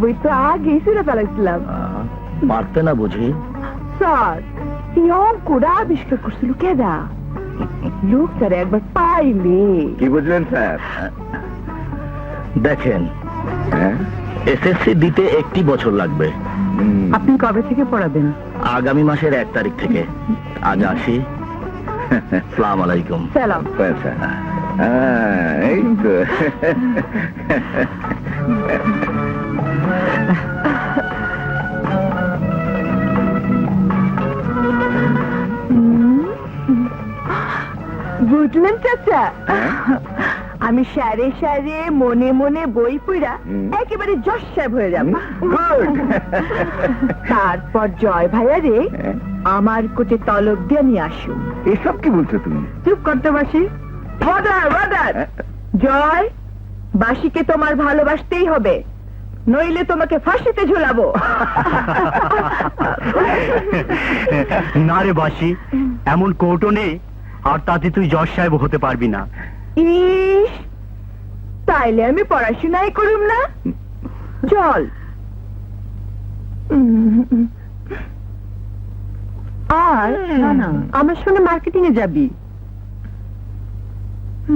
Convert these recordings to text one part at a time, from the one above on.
বই তো আগেই ছিঁড়ে ফেলাইছিলাম। পারতে না বুঝি? স্যার, এই অঙ্কটা আবিষ্কার করছিল কেডা? লোকটারে একবার পাইলে। কি বুঝলেন স্যার? দেখেন, এসএসসি দিতে 1 বছর লাগবে। আপনি কবে থেকে পড়াবেন? আগামী মাসের 1 তারিখ থেকে। আজ আসি। আসসালামু আলাইকুম। সালাম। এই তো বুঝলেন চাচা, আমি সারে সারে মনে মনে বই পড়া একেবারে জশ সাহেব হয়ে যাব। তারপর জয় ভাইয়া রে আমার কোটে তলব দিয়ে নিয়ে আসুন। এসব কি বলছো তুমি? চুপ করতে বাসি। জয়, বাসিকে তোমার ভালোবাসতেই হবে, নইলে তোমাকে ফাঁসিতে ঝুলাবো। না রে বাসি, এমন কৌটো নেই, আর তাতে তুই জজ সাহেব হতে পারবি না। ইস, তাইলে আমি পড়াশোনাই করুম না? চল। আর না, আমার সঙ্গে মার্কেটিং এ যাবি।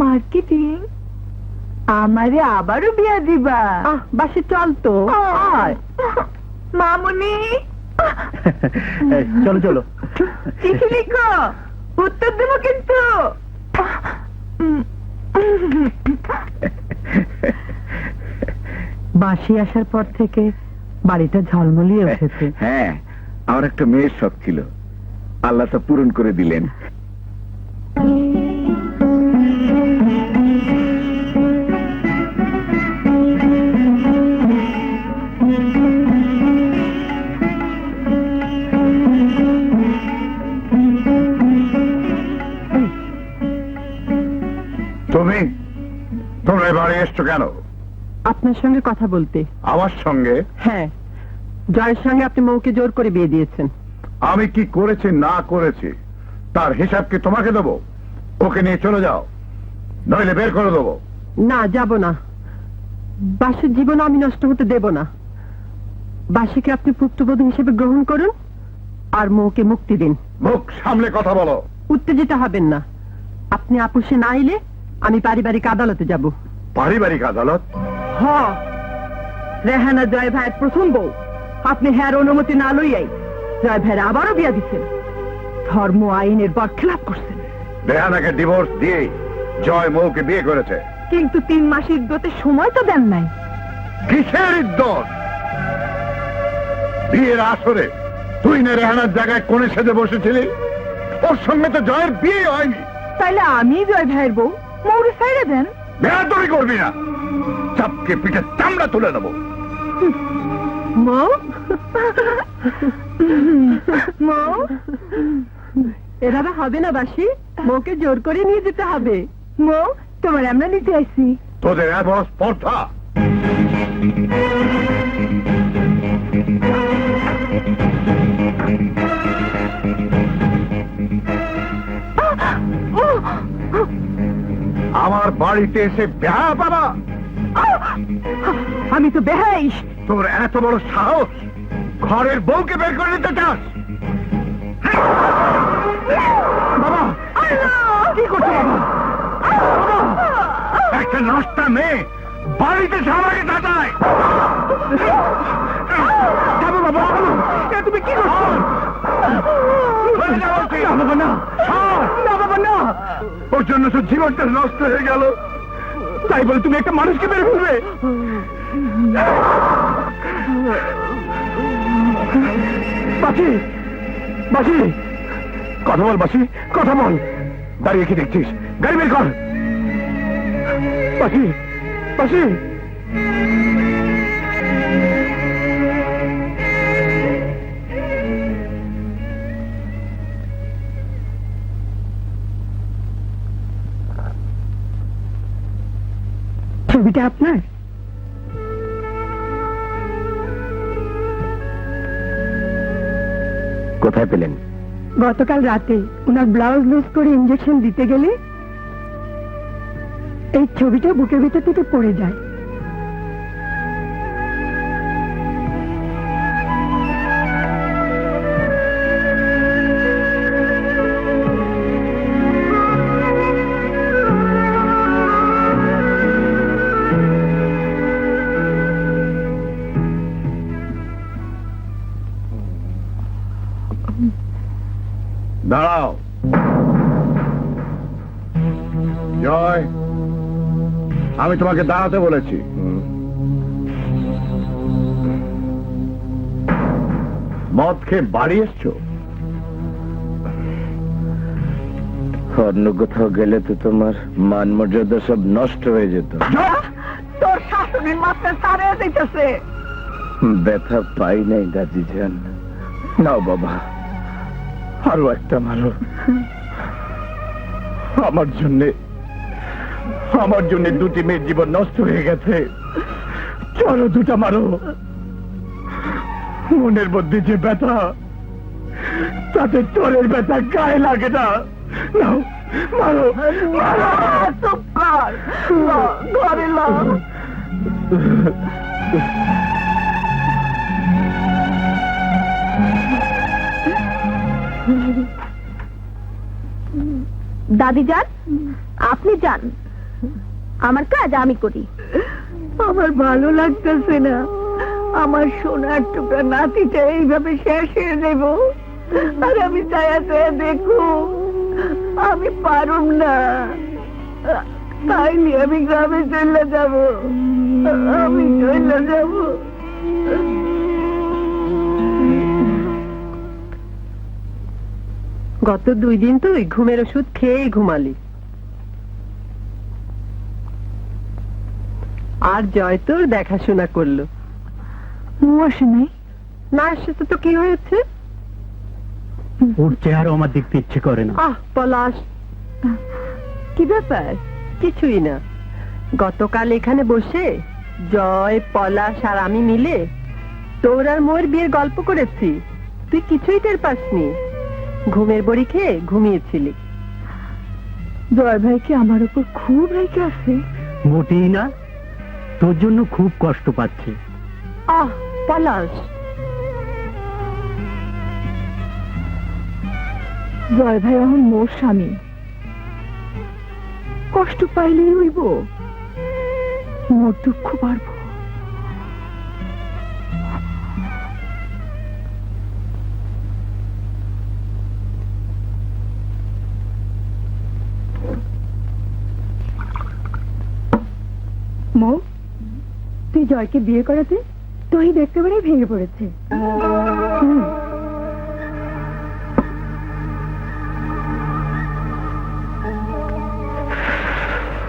মার্কেটিং? আমারে আবারও বিয়া দিবা? বাসে চল তো। মামুনি, চলো চলো। চিঠি লিখো, উত্তর দেবো কিন্তু। বাসি আসার পর থেকে বাড়িটা ঝলমলিয়ে উঠেছে। হ্যাঁ, আমার একটা মেয়ের শখ ছিল, আল্লাহ তা পূরণ করে দিলেন। তোমরা এবারে এসছো কেন? আপনার সঙ্গে কথা বলতে। আমার সঙ্গে? হ্যাঁ, জয়ের সঙ্গে আপনি মৌকে জোর করে বিয়ে দিয়েছেন। আমি কি করেছি না করেছি তার হিসাব কি তোমাকে দেবো? ওকে নিয়ে চলে যাও, নইলে বের করে দেবো। না, যাব না। বাসের জীবন আমি নষ্ট হতে দেব না। বাসিকে আপনি পুত্রবধূ হিসেবে গ্রহণ করুন, আর মৌকে মুক্তি দিন। মুখ সামলে কথা বলো। উত্তেজিত হবেন না। আপনি আপোষে না এলে আমি পারিবারিক আদালতে যাব। পারিবারিক আদালত? রেহানা জয় ভাইয়ের প্রথম বউ, আপনি হ্যার অনুমতি না লইয়াই জয় ভাইয়ের আবারও বিয়া দিচ্ছেন। ধর্ম আইনের বরখেলাপ করছেন। রেহানাকে ডিভোর্স দিয়ে জয় মৌকে বিয়ে করেছে, কিন্তু 3 মাস ইদ্যতে সময় তো দেন নাই। কিসের ইদ্যত? বিয়ের আসরে তুই না রেহানার জায়গায় কোণে সেজে বসেছিলি? ওর সঙ্গে তো জয়ের বিয়ে হয়নি। তাইলে আমি জয় ভাইয়ের বউ, মৌরে সাইড়ে দেন। বেয়াদবি করবি না, চাপকে পিঠে চামড়া তুলে নেবো। মৌ, মৌ, এভাবে হবে না বাসি, মৌকে জোর করে নিয়ে যেতে হবে। মৌ, তোমার আমরা নিতে আসছি। তোদের এত বড় স্পর্ধা! আমার বাড়িতে এসে বেহা বাবা! আমি তো বেহাইস। তোর এত বড় সাহস, ঘরের বউকে বের করে দিতে চাস? বাবা, কি করছো বাবা? একটা নষ্টা মেয়ে বাড়িতে সবাইকে দাঁড়ায়। বাবা, তুমি কি করছো? বাবা না, বাবা না, ওর জন্য তো জীবনটা নষ্ট হয়ে গেল। তাই বলে তুমি একটা মানুষকে মেরে ফেলবে? বাসি, বাসি, কথা বল বাসি, কথা বল। দাঁড়িয়ে কি দেখছিস? গাড়ি বের কর। বাসি, বাসি। ছবিটা আপনার? কোথায় পেলেন? গতকাল রাতে ওনার ব্লাউজ লুজ করে ইঞ্জেকশন দিতে গেলে এই ছবিটা বুকের ভিতর থেকে পড়ে যায়। জয়, আমি তোমাকে দাঁড়াতে বলেছি। মদ খেয়ে বাড়ি এসছো? অন্য কোথাও গেলে তো তোমার মান মর্যাদা সব নষ্ট হয়ে যেত। তোর শাশুড়ির মাথা সারে দিতেছে। ব্যথা পাই নাই দাদি যান। নাও বাবা, আরো একটা মারো। আমার জন্য দুটি মেয়ের জীবন নষ্ট হয়ে গেছে। চলো দুটা মারো। মনের মধ্যে যে ব্যথা, তাতে চোরের ব্যথা গায়ে লাগে না। নাও, মারো মারো। চুপ কর, ঘরে ল। দাদি যান, আপনি যান, আমার কাজ আমি করি। আমার ভালো লাগতেছে না। আমার সোনার টুকরা নাতিটা এইভাবে শেষ হয়ে দেব, আর আমি চায়া চায়া দেখো। আমি পারুম না। তাইলে আমি গ্রামে চলে যাব। আমি চলে যাব। গত 2 দিন তুই ঘুমের ওষুধ খেয়েই ঘুমালি। আর জয় তোর দেখাশোনা করলো। আসে নাই? না আসে তো কি হয়েছে? ওর চেহারা আমার দেখতে ইচ্ছে করে না। পলাশ, কি ব্যাপার? কিছুই না। গতকাল এখানে বসে জয়, পলাশ আর আমি মিলে তোর আর মোর বিয়ের গল্প করেছি। তুই কিছুই টের পাসনি। ঘুমের বড়ি খেয়ে ঘুমিয়েছিলি। জয় ভাই কি আমার উপর খুব রেগে আছে? মোটেই না, তোর জন্য খুব কষ্ট পাচ্ছে। পলাশ, জয় ভাই এখন মোর স্বামী, কষ্ট পাইলেই হইব, মোর দুঃখ বাড়ব। মৌ, তুই জয়কে বিয়ে করাতে তহিদ একেবারে ভেঙে পড়েছে।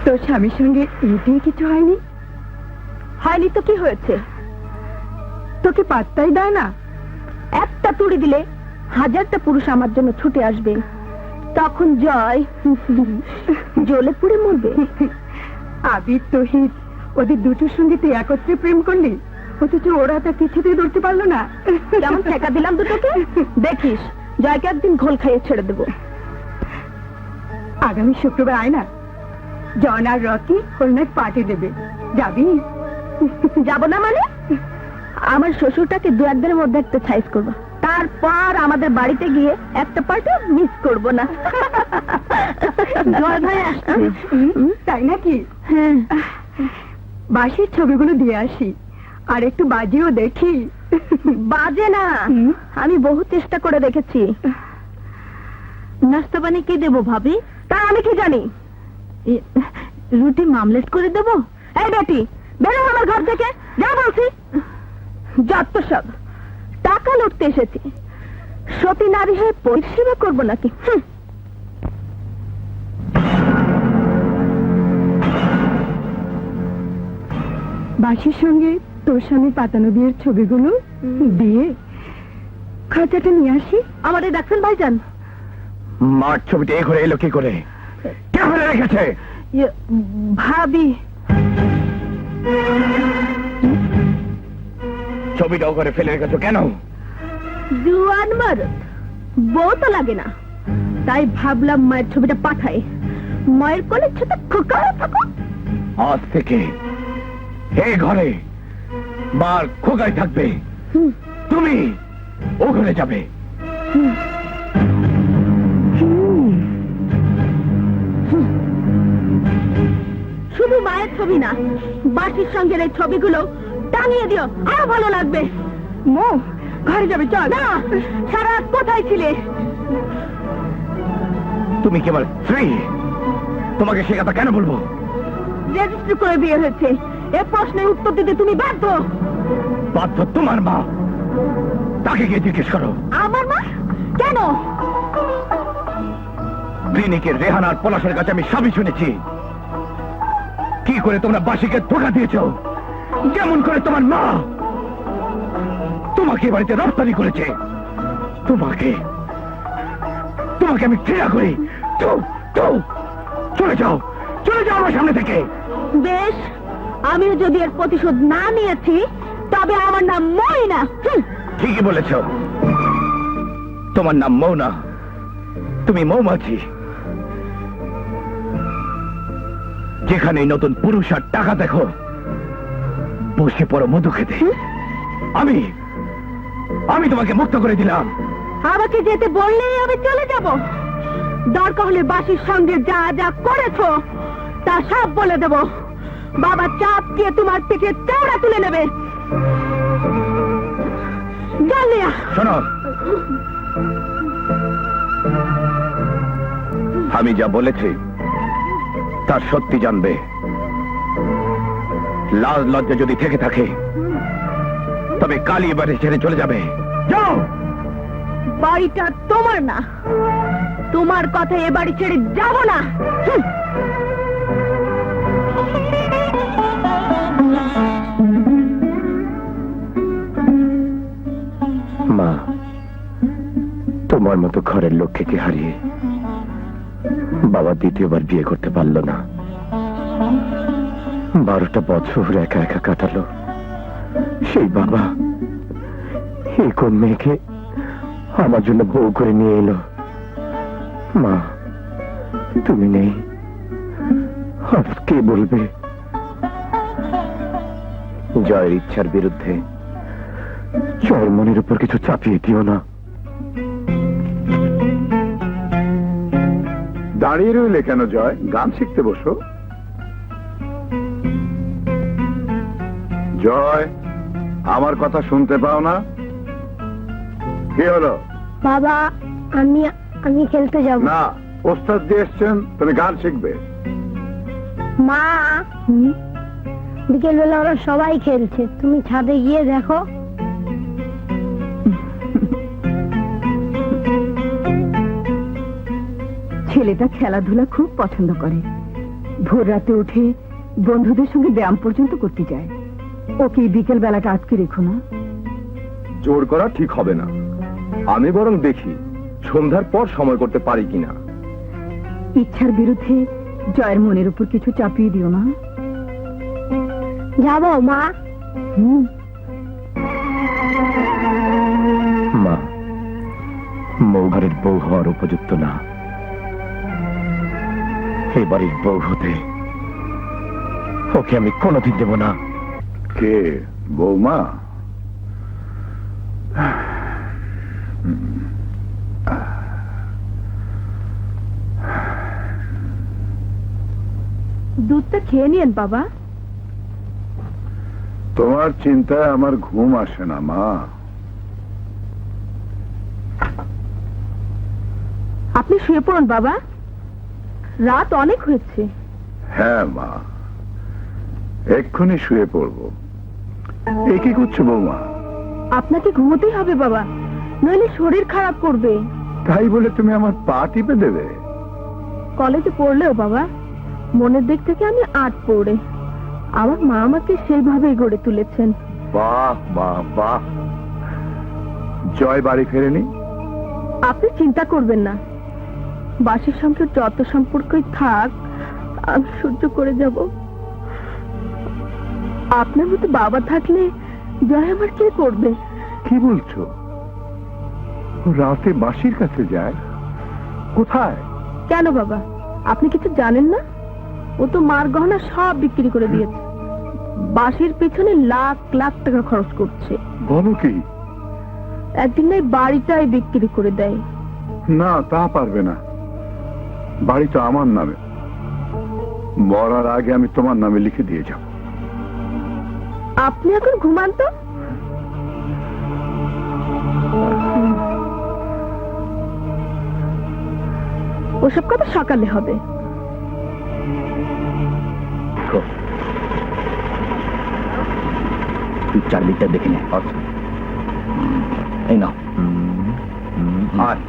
তোর স্বামীর সঙ্গে এটাই কিছু হয়নি? হয়নি তো কি হয়েছে? তোকে পাত্তাই দেয় না। একটা তুড়ি দিলে 1000টা পুরুষ আমার জন্য ছুটে আসবে, তখন জয় জ্বলে পুড়ে মরবে। আবির, তহিদ, ওদের দুটোর সঙ্গে তুই একত্রে প্রেম করলি, অথচ ওরা তা কিছুতেই ধরতে পারলো না। কেমন ঠেকা দিলাম দুটোকে, দেখিস জয়কে একদিন ঘোল খাইয়ে ছেড়ে দেবো। আগামী শুক্রবার আয় না, জন আর রকি খুলনায় পার্টি দেবে, যাবি? যাব না মানে? আমার শ্বশুরটাকে 2-1 দিনের মধ্যে একটা সাইজ করবো, তারপর আমাদের বাড়িতে গিয়ে একটা পার্টি মিস করবো না। জয় ভাই আসছে। তাই নাকি? হ্যাঁ। বাসির ছবিগুলো দিয়ে আসি, আর একটু বাজিও দেখি। বাজে না, আমি বহু চেষ্টা করে দেখেছি। নাস্তা পানি কি দেবো ভাবি? তা আমি কি জানি? রুটি মামলেট করে দেবো? এই বেটি, বেরো আমার ঘর থেকে, যা বলছি। যত সব টাকা লুটতে এসেছি, সতী নারী হয়ে পরিষেবা করবো নাকি? বাসির সঙ্গে তোর স্বামী পাতানো বিয়ের ছবিগুলো দিয়ে খরচাটা নিয়ে আসি। আমাদের দেখছেন ভাইজান? মার ছবিটা এ ঘরে এলো কি করে? কে ফেলে রেখেছে? ভাবি। ছবিটা ও ঘরে ফেলে রেখেছো কেন? জুয়ান মার বউ তো লাগে না, তাই ভাবলাম মায়ের ছবিটা পাঠাই, মায়ের কোলে ছোট খোকা থাকো। আজ থেকে এই ঘরে মার খোকাই থাকবে, তুমি ও ঘরে যাবে। শুধু মায়ের ছবি না, বাসির সঙ্গে এই ছবিগুলো টানিয়ে দিও, আরো ভালো লাগবে। মো, ঘরে যাবে, চল। না, সারা রাত কোথায় ছিলে? তুমি কি আমার স্ত্রী? তোমাকে সে কথা কেন বলবো? রেজিস্ট্রি করে বিয়ে হয়েছে, এ প্রশ্নের উত্তর দিতে তুমি বাধ্য। বাধ্য তোমার মা, তাকে গিয়ে জিজ্ঞেস করো। আমার মা? কেন? ক্লিনিকের রেহানার পলাশের কাছে আমি সবই শুনেছি। কি করে তোমরা বাসিকে ধোকা দিয়েছ, যেমন করে তোমার মা তোমাকে বাড়িতে রপ্তানি করেছে। তোমাকে আমি ঘৃণা করি। চলে যাও, চলে যাও আমার সামনে থেকে। বেশ, আমিও যদি এর প্রতিশোধ না নিয়েছি তবে আমার নাম ময়না। ঠিকই বলেছ, তোমার নাম মৌনা, তুমি মৌমাছি। যেখানে নতুন পুরুষ আর টাকা দেখো, বসে পড়ো মধু খেতে। আমি তোমাকে মুক্ত করে দিলাম। আমাকে যেতে বললেই আমি চলে যাব। দরকার হলে বাসির সঙ্গে যা যা করেছো তা সব বলে দেব। বাবা চাপ দিয়ে তোমার থেকে চাওড়া তুলে নেবে। গালিয়া, শোনো, আমি যা বলেছি তার সত্যি জানবে। লাজ লজ্জা যদি থেকে থাকে তবে কালই বাড়ি ছেড়ে চলে যাবে। যাও। বাড়িটা তোমার না, তোমার কথা এ বাড়ি ছেড়ে যাব না। মা, তোমার মতো ঘরের লক্ষ্যকে হারিয়ে বাবা দ্বিতীয়বার বিয়ে করতে পারল না। 12টা বছর একা একা কাটালো। সেই বাবা এই কোন মেয়েকে আমার জন্য বউ করে নিয়ে এলো। মা, তুমি নেই, আজ কে বলবে? জয়ের ইচ্ছার বিরুদ্ধে জয়ের মনের উপর কিছু চাপিয়ে দিও না। দাঁড়িয়ে রইলে কেন জয়, গান শিখতে বসো। জয়, আমার কথা শুনতে পাও না? কি হলো? বাবা, আমি খেলতে যাব না, ওস্তাদ দিয়ে এসছেন, তুমি গান শিখবে। মা। বিকেল বেলা ওরা সবাই খেলছে, তুমি ছাদে গিয়ে দেখো। ছেলেটা খেলাধুলা খুব পছন্দ করে। ভোর রাতে উঠে বন্ধুদের সঙ্গে ব্যায়াম পর্যন্ত করতে যায়। ওকে বিকেল বেলাটা আটকে রেখো না। জোর করা ঠিক হবে না। আমি বরং দেখি সন্ধ্যার পর সময় করতে পারি কিনা। ইচ্ছার বিরুদ্ধে জয়ের মনের উপর কিছু চাপিয়ে দিও না। যাবো মা। মা, মৌঘরের বউ হওয়ার উপযুক্ত না। এই বাড়ির বউ হতে ওকে আমি কোনোদিন দেব না। কে বৌমা? দুধটা খেয়ে নিন বাবা। তোমার চিন্তায় আমার ঘুম আসে না মা। আপনি শুয়ে পড়ুন বাবা, রাত অনেক হয়েছে। হ্যাঁ মা, এক্ষুনি শুয়ে পড়বো। এ কি করছো বৌমা? আপনাকে ঘুমোতেই হবে বাবা, নইলে শরীর খারাপ করবে। তাই বলে তুমি আমার পা টিপে দেবে? কলেজে পড়লেও বাবা, মনের দিক থেকে আমি 8 পড়ে। আমার মা আমাকে সেইভাবেই গড়ে তুলেছেন। বাহ বাহ বাহ। জয় বাড়ি ফেরেনি? আপনি চিন্তা করবেন না, বাসের সঙ্গে যত সম্পর্কই থাক আমি সহ্য করে যাব। আপনার মতো বাবা থাকলে জয় আমার কে করবে? কি বলছো? ও রাতে বাসির কাছে যায়? কোথায়? কেন বাবা, আপনি কিছু জানেন না? ও তো মার গহনা সব বিক্রি করে দিয়েছে। বাসের পেছনে লাখ লাখ টাকা খরচ করছে। বলো কি? একদিন এই বাড়িটাই বিক্রি করে দেয়। না, তা পারবে না। বাড়ি তো আমার নামে। মরার আগে আমি তোমার নামে লিখে দিয়ে যাব। আপনি এখন ঘুমান তো। ওসব কথা সকালে হবে। চারদিকটা দেখে নে। আচ্ছা এই নাও। আয়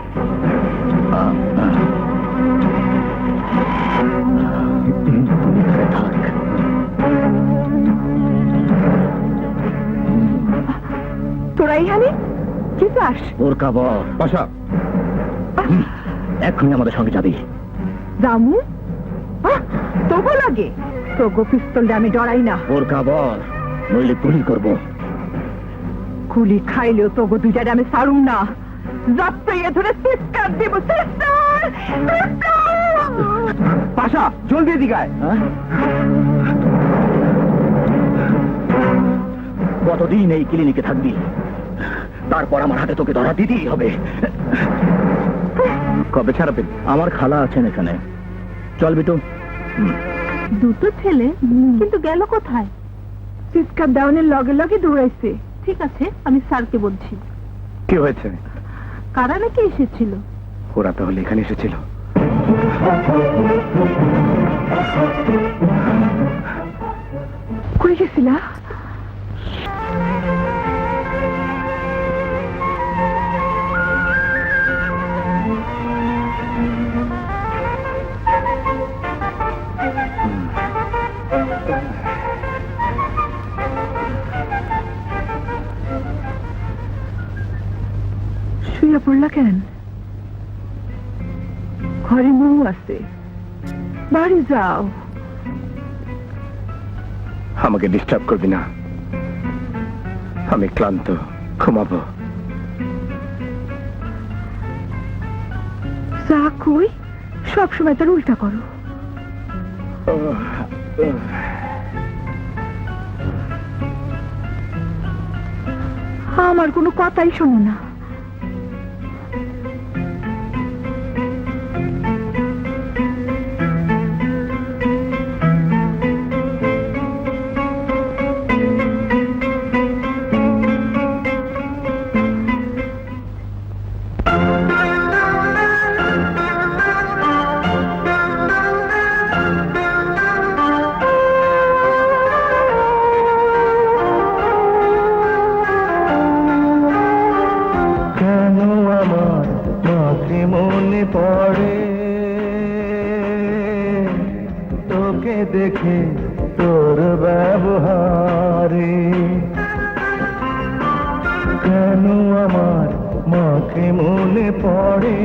থাক। তোরা এইখানে কি চাস? ওর কাবর বাসা এখনই আমাদের সঙ্গে যাবি। জামু তবু লাগে তোগো পিস্তল আমি ডরাই না। ওর কাবর নইলে গুলি করবো। গুলি খাইলেও তোগো দুইটারে আমি ছাড়ুম না। যাত্রাইয়া ধরে চিৎকার দেব, সিস্টার বাসা জলদি এদিকে আয়। কতদিন এই ক্লিনিকে থাকবি? তারপর আমার হাতে তোকে ধরা দিতেই হবে। কবে ছাড়াবেন? আমার খালা আছেন এখানে। চল বিটু। দুটো ছেলে কিন্তু গেল কোথায়? চিৎকার দেওয়ানের লগে লগে দৌড়াইছে। ঠিক আছে, আমি স্যারকে বলছি। কি হয়েছে? কারা নাকি এসেছিল? ওরা তাহলে এখানে এসেছিল। কই গেছিলা? শুয়ে পড়লা কেন? ঘরে বউ আছে, বাড়ি যাও। আমাকে ডিস্টার্ব করবি না, আমি ক্লান্ত, ঘুমাবো। যা কই সবসময় তার উল্টা করো। আমার কোনো কথাই শোনো না। কেন আমার মাকে মনে পড়ে তোকে দেখে, তোর ব্যবহারে। কেন আমার মাকে মনে পড়ে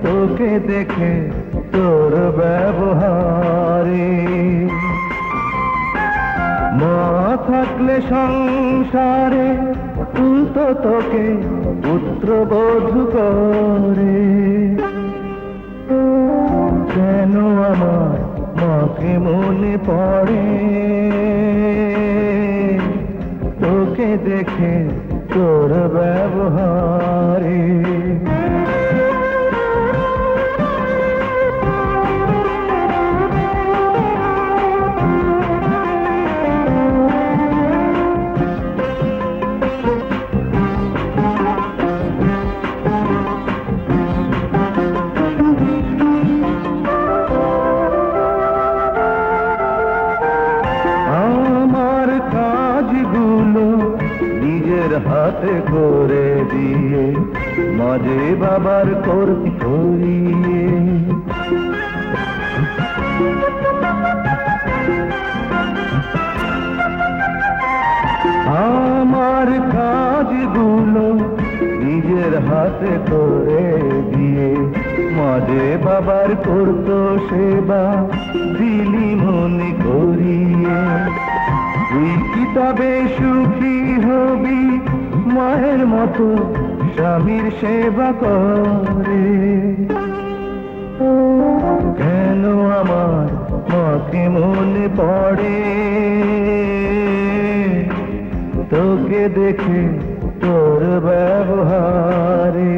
তোকে দেখে, তোর ব্যবহারে। মা থাকলে সংসারে তুলতো তোকে পুত্রবধূ করে। কেন আমার মাকে মনে পড়ে তোকে দেখে, তোর ব্যবহারে। আমার কাজগুলো নিজের হাতে করে দিয়ে, মাঝে বাবার করতে করিয়ে। আমার কাজগুলো নিজের হাতে করে দিয়ে, মাঝে বাবার করতো সেবা, দিলি মনে করিয়ে। তুই কি তবে সুখী হবি মায়ের মতো স্বামীর সেবা করে? কেন আমার মাকে মনে পড়ে তোকে দেখে, তোর ব্যবহারে।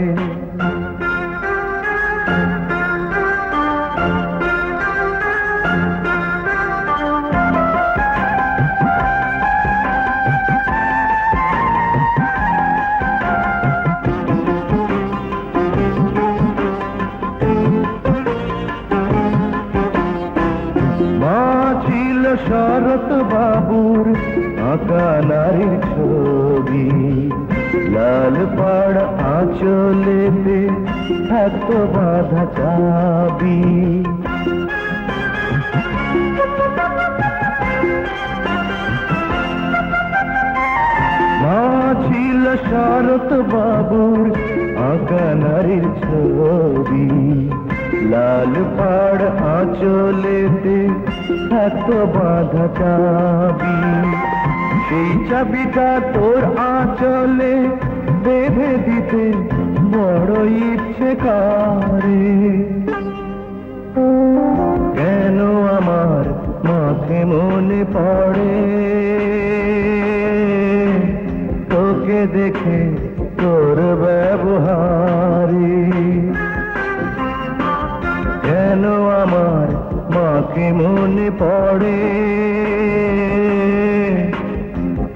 মা ছিল শরৎ বাবুর আঁকা নারীর ছবি, লাল পাড় আঁচলেতে থাকতো বাঁধা চাবি। মা ছিল শরৎ বাবুর আঁকা নারীর ছবি, লাল পাড় আঁচলেতে থাকতো বাঁধা চাবি। সেই চাবিটা তোর আঁচলে বেঁধে দিতে বড় ইচ্ছে করে। কেন আমার মাকে মনে পড়ে তোকে দেখে তোর ব্যবহারে। কেন আমার মাকে মনে পড়ে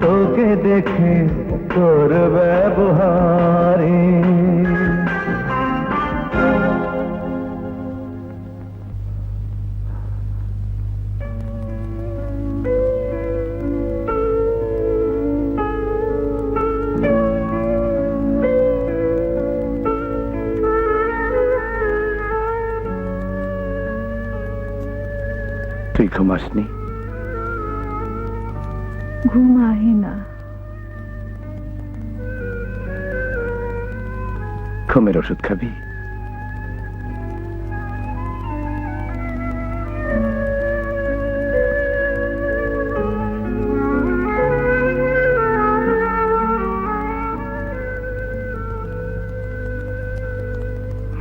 তোকে দেখে তোর ব্যবহারে। তুই ঘুমাসনি? ঘুম আহে না। ঘুমের ওষুধ খাবি?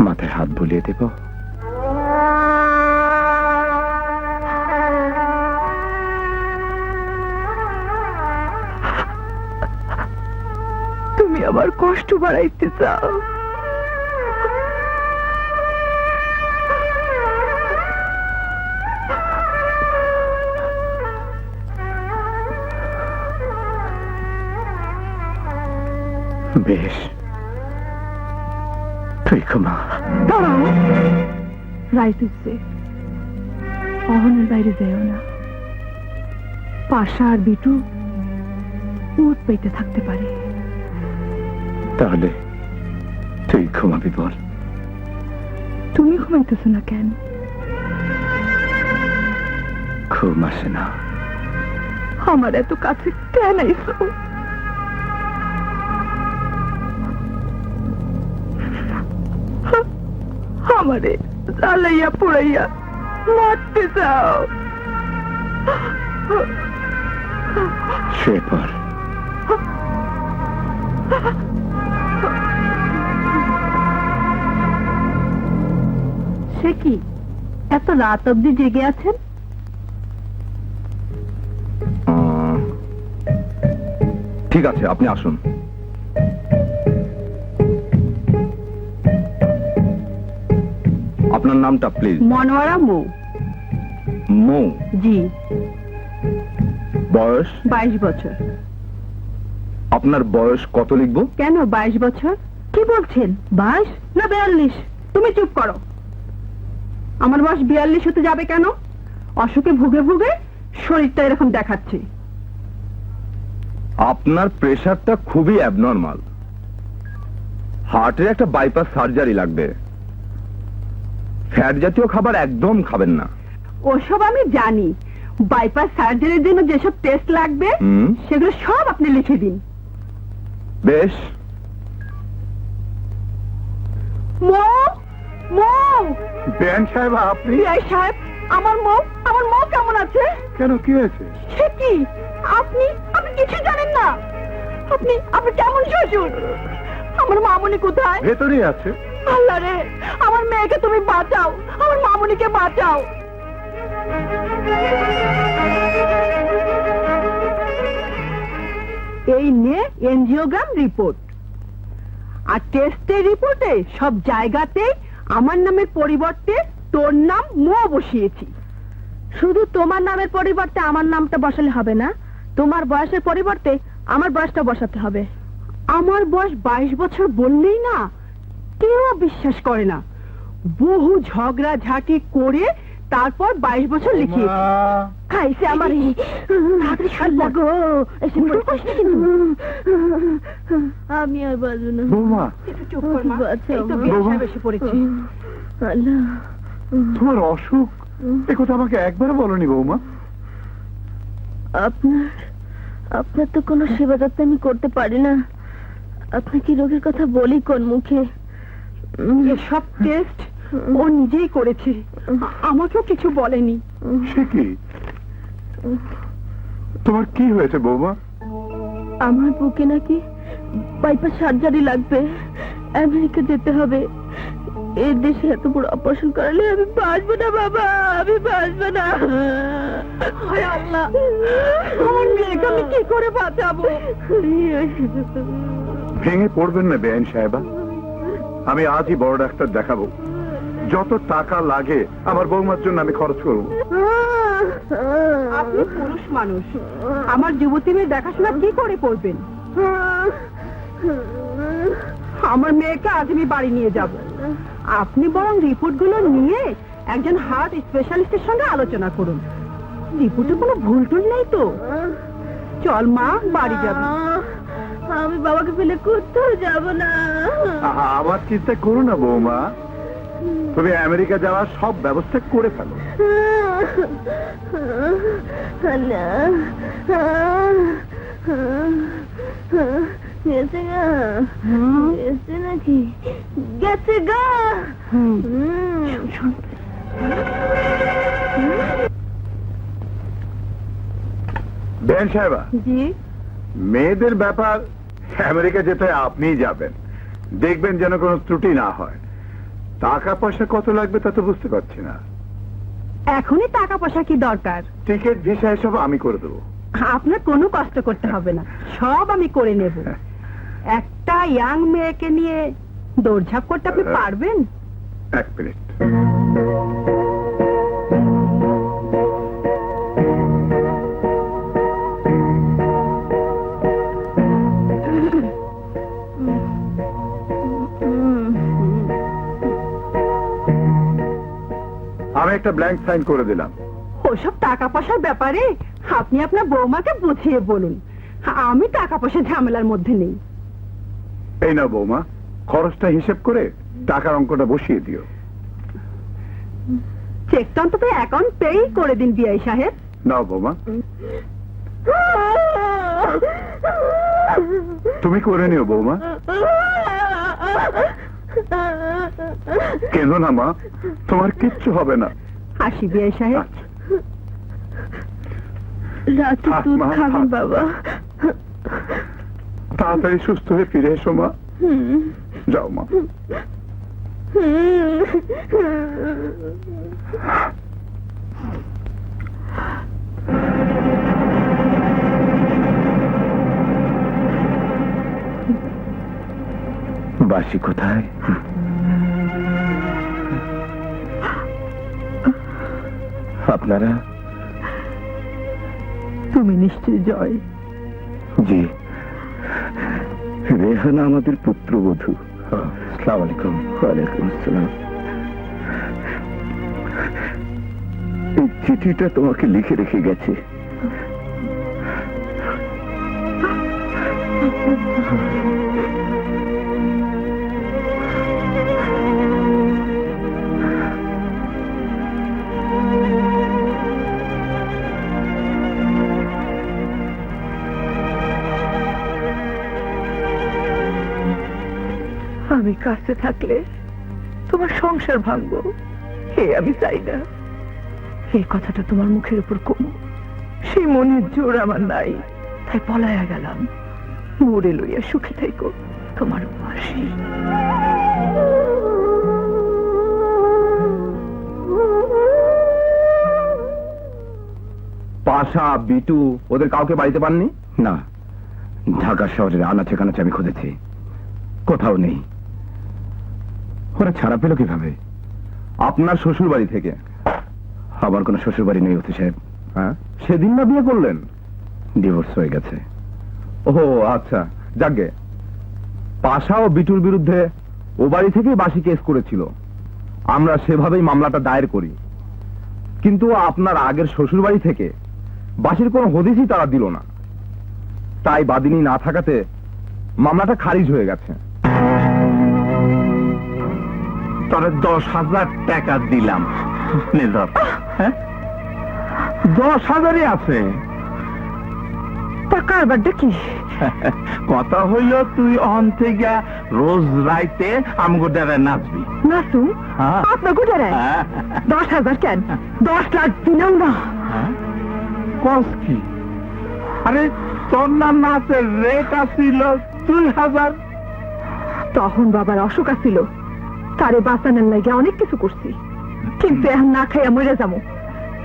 মাথায় হাত বুলিয়ে দেব? তুমি আমার কষ্ট বাড়াইতে চাও। বেশ, তুই ঘুমা। দাঁড়াও, রাইত হচ্ছে, অহনের বাইরে যাইও না। পাশা আর বিটু উঠ পাইতে থাকতে পারে। তাহলে তুই ঘুমাবি বল? তুমি ঘুমাইতেছ না কেন? ঘুম আসে না। আমার এত কাছে কেন আইছো? আমারে জ্বালাইয়া পুড়াইয়া মারতে চাও? শুয়ে পড়। সে কি এত রাত অবধি জেগে আছেন? ঠিক আছে, আপনি আসুন। আপনার নামটা প্লিজ। মনোয়ারা মৌ। মৌ? জি। বয়স? 22 বছর। আপনার বয়স কত লিখবো? কেন 22 বছর? কি বলছেন? 22 না 42? তুমি চুপ করো। আমার বয়স 42 হতে যাবে কেন? অসুখে ভুগে ভুগে শরীরটা এরকম দেখাচ্ছে। আপনার প্রেশারটা খুবই অ্যাবনর্মাল। হার্টের একটা বাইপাস সার্জারি লাগবে। ফ্যাট জাতীয় খাবার একদম খাবেন না। ওসব আমি জানি। বাইপাস সার্জারির জন্য যেসব টেস্ট লাগবে সেগুলো সব আপনি লিখে দিন। বেশ। মৌ, মৌ। বেন সাহেব, আপনি? বিআই সাহেব, আমার মৌ কেমন আছে? কেন, কি হয়েছে? সে কি, আপনি কিছু জানেন না? আপনি কেমন শ্বশুর? আমার মামুনি কোথায়? ভেতরেই আছে। আল্লাহ রে, আমার মেয়েকে তুমি বাঁচাও, আমার মামুনিকে বাঁচাও। এই নিয়ে এনজিওগ্রাম রিপোর্ট আর টেস্টের রিপোর্টে সব জায়গাতে আমার নামের পরিবর্তে তোর নাম মো বসিয়েছি। শুধু তোমার নামের পরিবর্তে আমার নামটা বসালে হবে না, তোমার বয়সের পরিবর্তে আমার বয়সটা বসাতে হবে। আমার বয়স 22 বছর বললেই না কেউ বিশ্বাস করে না। বহু ঝগড়া ঝাঁটি করে তারপর 22 বছর লিখি খাইছে আমার গো এসে পড়ছিস কিন্তু আমি আর বাজু না বৌমা চুপ কর মা এই তো বৌমা। বিয়ে এসে পড়েছে আল্লাহ তোমার অসুখ এ কথা আমাকে একবারও বলনি বৌমা। আপনার তো কোনো সেবা যত্ন আমি করতে পারি না। আপনাকে রোগের কথা বলি কোন মুখে? এসব টেস্ট ও নিজেই করেছে আমাকেও কিছু বলেনি সে কি তোমার কি হয়েছে বৌমা? আমার বুকে নাকি বাইপাস সার্জারি লাগবে, আমেরিকা যেতে হবে। এই দেশে এত বড় অপারেশন করালে আমি বাঁচবো না বাবা, আমি বাঁচবো না। হায় আল্লাহ আমার মেয়েকে আমি কি করে বাঁচাবো ভেঙে পড়বেন না বেআইন সাহেবা, আমি আজই বড় ডাক্তার দেখাবো। যত টাকা লাগে আমার বৌমার জন্য আমি খরচ করবো। আপনি পুরুষ মানুষ আমার যুবতী মেয়ে দেখাশোনা কি করে করবেন? আমার মেয়েকে আজ আমি বাড়ি নিয়ে যাব। আপনি বরং রিপোর্টগুলো নিয়ে একজন হার্ট স্পেশালিস্টের সঙ্গে আলোচনা করুন। রিপোর্টে কোনো ভুল টুল নেই তো? চল মা বাড়ি যাবি। আমি বাবাকে ফেলে কোথাও যাব না। আহা, আমার চিন্তা করো না বৌমা, তুমি আমেরিকা যাওয়ার সব ব্যবস্থা করে ফেলো। গেছে গা, গেছে নাকি? গেছে গা। বেআইন সাহেবা, জি মেয়েদের ব্যাপার আমেরিকা যেতে আপনিই যাবেন, দেখবেন যেন কোনো ত্রুটি না হয়। টাকা পয়সা কত লাগবে তা তো বুঝতে পারছি না। এখনই টাকা পয়সা কি দরকার? টিকিট ভিসা এসব আমি করে দেবো। আপনার কোনো কষ্ট করতে হবে না, সব আমি করে নেব। একটা ইয়াং মেয়েকে নিয়ে দৌড়ঝাঁপ করতে আপনি পারবেন? এক মিনিট। আমি একটা ব্ল্যাঙ্ক সাইন করে দিলাম। ওসব টাকা পয়সার ব্যাপারে আপনি আপনার বৌমাকে বুঝিয়ে বলুন। আমি টাকা পয়সা ঝামেলার মধ্যে নেই। এই না বৌমা, খরচটা হিসেব করে টাকার অঙ্কটা বসিয়ে দিও। চেকটা অন্তত অ্যাকাউন্ট পেই করে দিন বিআই সাহেব। নাও বৌমা, তুমি করে নিও বৌমা। কেন না মা, তোমার কিচ্ছু হবে না। আসি বিআই সাহেব। আচ্ছা, রাতে থাক দুধ মা, খাবেন থাক। বাবা? তাড়াতাড়ি সুস্থ হয়ে ফিরে এসো মা। যাও মা। বাসি কোথায়? আপনারা? তুমি নিশ্চয়ই জয়। জি, রেহানা আমাদের পুত্রবধূ। আসসালামু আলাইকুম। ওয়ালাইকুম আসসালাম। এই চিঠিটা তোমাকে লিখে রেখে গেছে। আমি কাছে থাকলে তোমার সংসার ভাঙবো, হে আমি চাই না। এই কথাটা তোমার মুখের উপর কমু, সেই মনের জোর আমার নাই, তাই পলায়া গেলাম। মোড়ে লইয়া সুখী থাইকো, তোমার মাসি। পাশা, বিটু ওদের কাউকে বাড়িতে পাননি? না, ঢাকা শহরের আনাচে কানাচে আমি খুঁজেছি, কোথাও নেই। ওরা ছাড়া পেল কিভাবে? আপনার শ্বশুর বাড়ি থেকে। আমার কোনো শ্বশুর বাড়ি নেই ওসি সাহেব। হ্যাঁ, সেদিন না বিয়ে করলেন? ডিভোর্স হয়ে গেছে। ও আচ্ছা, যাকে পাশা ও বিটুর বিরুদ্ধে ও বাড়ি থেকেই বাসি কেস করেছিল। আমরা সেভাবেই মামলাটা দায়ের করি। কিন্তু আপনার আগের শ্বশুর বাড়ি থেকে বাসির কোনো হদিসই তারা দিল না, তাই বাদিনী না থাকাতে মামলাটা খারিজ হয়ে গেছে। তবে 10,000 টাকা দিলাম, নে ধর। হ্যাঁ, 10,000-ই আছে। তা কারবারটা কি? কথা হইল তুই অন থেকে রোজ রাইতে আমগো দ্বারা নাচবি। নাসু হ্যাঁ। আপনার কোটারে হ্যাঁ। 10,000 কেন, 10 লাখ দিলেও না। কস কি? আরে তোর না নাচের রেট আসিল 2,000। তখন বাবার অসুখ আছিল, তারে বাঁচানোর লাগে অনেক কিছু করছি, কিন্তু এখন না খাইয়া মরে যাবো,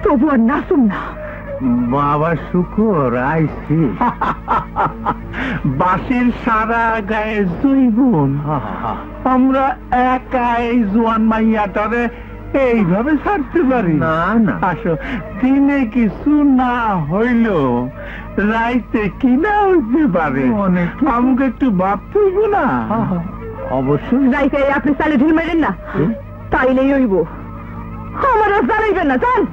তবু আর নাচুম না। বাবা শুকর আইছি। বাসির সারা গায়ে জৈবন, আমরা একাই জোয়ান মাইয়াটারে এইভাবে ছাড়তে পারি না না, আসো, দিনে কিছু না হইল রাইতে কিনা হইতে পারে, আমাকে একটু ভাবতে হইব না? অবশ্যই। রাইতে আপনি চালে ঢিল মেরেন না, তাইলেই হইব। আমার আর জ্বালাইবেন না, চল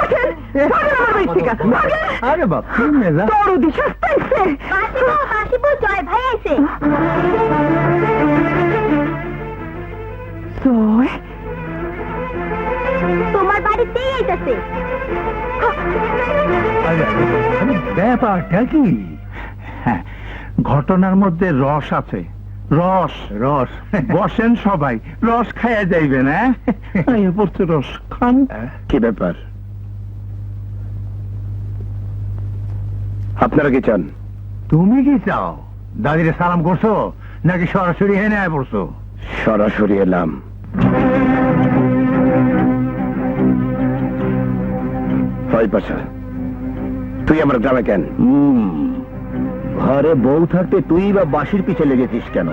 ওঠেন, ভাগেন আমার বাড়ি থেকে, ভাগেন। আরে বাপ, দরদি সস্তাইছে। জয় ভাই আইছে। জয় তোমার বাড়িতেই আইতাছে। ব্যাপারটা কি? হ্যাঁ, ঘটনার মধ্যে রস আছে, রস রস বসেন সবাই, রস খাইয়া যাইবেন। হ্যাঁ, আইয়া পড়ছে রস খান। কি ব্যাপার? আপনারা কি চান? তুমি কি চাও? দাদিরে সালাম করছো নাকি সরাসরি হেনে আয় পড়ছো? সরাসরি এলাম। পাশা, তুই আমার গ্রামে কেন? ঘরে বউ থাকতে তুই বা বাসির পিছে লেগেছিস কেন?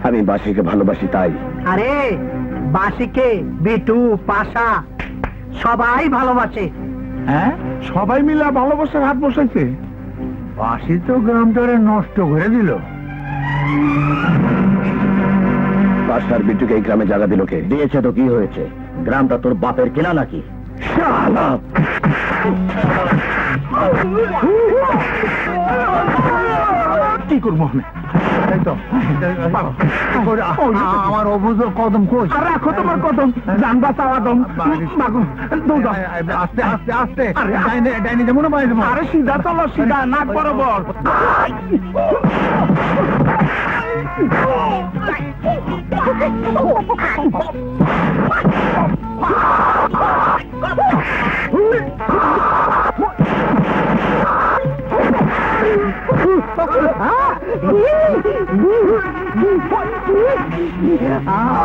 আমি বাসিকে ভালোবাসি তাই। আরে বাসিকে বিটু পাশা সবাই ভালোবাসে। হ্যাঁ, সবাই মিলে ভালোবাসার হাত বসাইছে। বাসি তো গ্রামটারে নষ্ট করে দিল। বাসার বিটুকে এই গ্রামে জায়গা দিল কে? দিয়েছে তো কি হয়েছে? গ্রামটা তোর বাপের কেনা নাকি? শালা! কি করবো আমি? এই তো, আমার অবুঝ কদম কই? আর রাখো তোমার কদম, জান বাঁচাও আদম। আস্তে আস্তে আস্তে, ডাইনে যেমন বাইরে যাবো। আরে সিধা চলো, সিধা নাক বরাবর।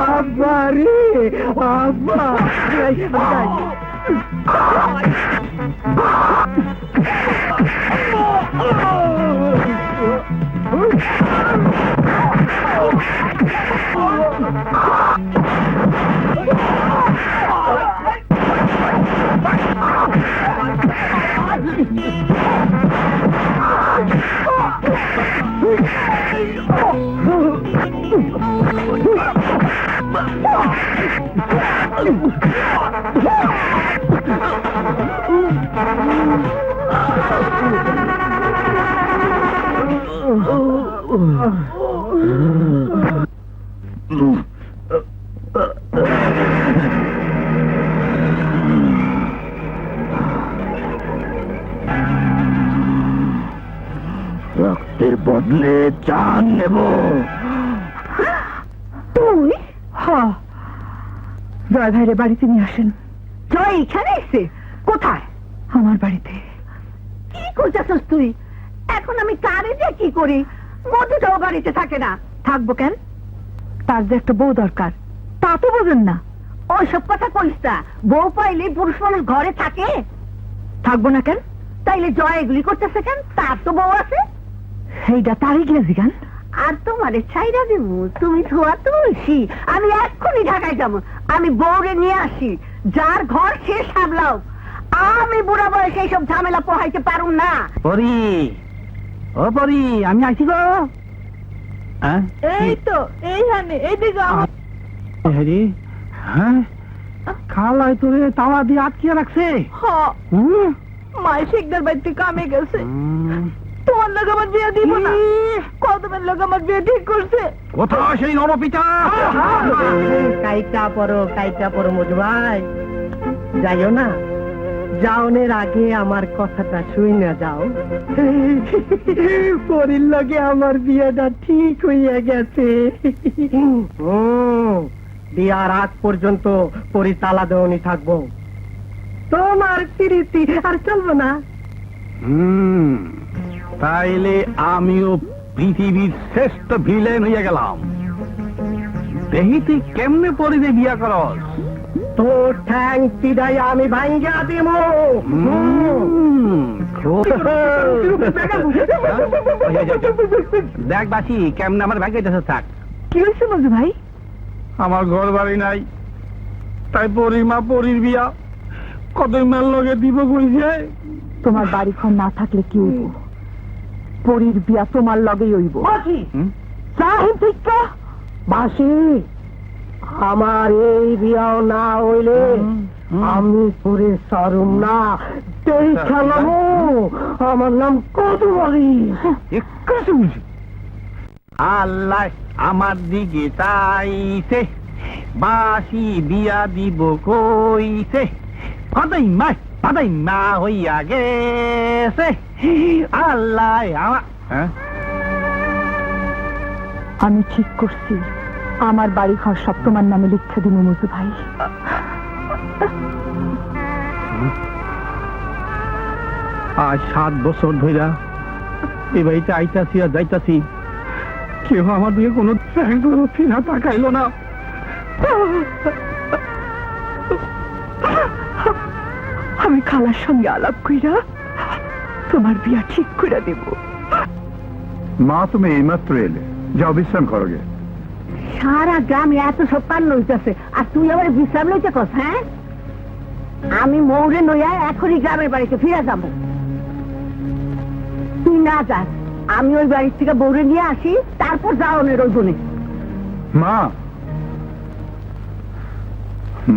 আবারে আবা রক্তের বদলে জান নেব। তুই? হ্যাঁ, জয় ভাইরে বাড়িতে নিয়ে আসেন। জয় এখানে এসে? কোথায়? আমার বাড়িতে। কি করতেছস তুই? এখন আমি কারে যে কি করি? মধুটাও বাড়িতে থাকে না। থাকবো কেন? তার যে একটা বউ দরকার, তা তো বোঝেন না। ওইসব কথা কইস না। বউ পাইলে পুরুষ মানুষ ঘরে থাকে? থাকবো না কেন? তাইলে জয় এগুলি করতেছে কেন? তার তো বউ আছে। সেইটা তারই গেছি কেন? আর তোমারে ছাইরা দিব? তুমি ধোয়া তুলসী। আমি এক্ষুনি ঢাকায় যাব। আমি বউরে নিয়ে আসি, যার ঘর সে সামলাও। আমি বুড়া বয়সে এইসব ঝামেলা পোহাইতে পারুম না। পরি, ও পরি, আমি আইছি গো। এই তো এইখানে, এইদিকে হ্যাঁ খালাই তোরে তালা দিয়ে আটকিয়ে রাখছে মাই শেখদার বাড়িতে কামে গেছে তোমার লোক আমার বিয়ে দিব না কদমের লোক আমার বিয়ে ঠিক করছে কোথায় সেই নরপিতা? কাইটা পড়ো মজু ভাই, যাইও না, যাওনের আগে আমার কথাটা শুই না যাও। পরির লগে আমার বিয়েটা ঠিক হইয়া গেছে। বিয়ার আগ পর্যন্ত পরি তালা দেওয়ানি থাকবো, তোমার প্রীতি আর চলবো না। তাইলে আমিও পৃথিবীর শ্রেষ্ঠ ভিলেন হইয়া গেলাম। দেখি তুই কেমনে পরিদে বিয়া করস। তোর ঠ্যাং পিড়াই আমি ভাঙ্গা দিব। দেখ বাসি কেমনে আমার ভাগ্যে থাক। কি হয়েছে মজু ভাই? আমার ঘর বাড়ি নাই, তাই পরির মা পরির বিয়া কত মেল লগে দিব কইছে। তোমার বাড়ি ঘর না থাকলে কি হইব? পরীর বিয়া তোমার লগেই হইব। বাসি আমার এই বিয়াও না হইলে আমি পরে সারুম না। খেলামো আমার নাম কত বলি। আল্লাহ আমার দিকে চাইছে, বাসি বিয়া দিব কইছে, পাদাই মা হইয়া গেছে। আল্লাহ আমার আমি ঠিক করছি, আমার বাড়ি ঘর সব তোমার নামে লিখে দিব মজু ভাই। আজ 7 বছর ধইরা এই বাড়িতে আইতাছি আর যাইতাছি, কেউ আমার দিকে কোনো ফিরা তাকাইলো না। আমি খালার সঙ্গে আলাপ কইরা তোমার বিয়া ঠিক করে দেব। মা তুমি এইমাত্র এলে, যাও বিশ্রাম করো গে। সারা গ্রামে এত সব পান লইতেছে আর তুই আবার বিশ্রাম লইতে কস? হ্যাঁ, আমি মৌরে লইয়া এখনই গ্রামের বাড়িতে ফিরে যাব। তুই না যাস, আমি ওই বাড়ির থেকে বৌরে নিয়ে আসি, তারপর যাওনের ওই বনে। মা,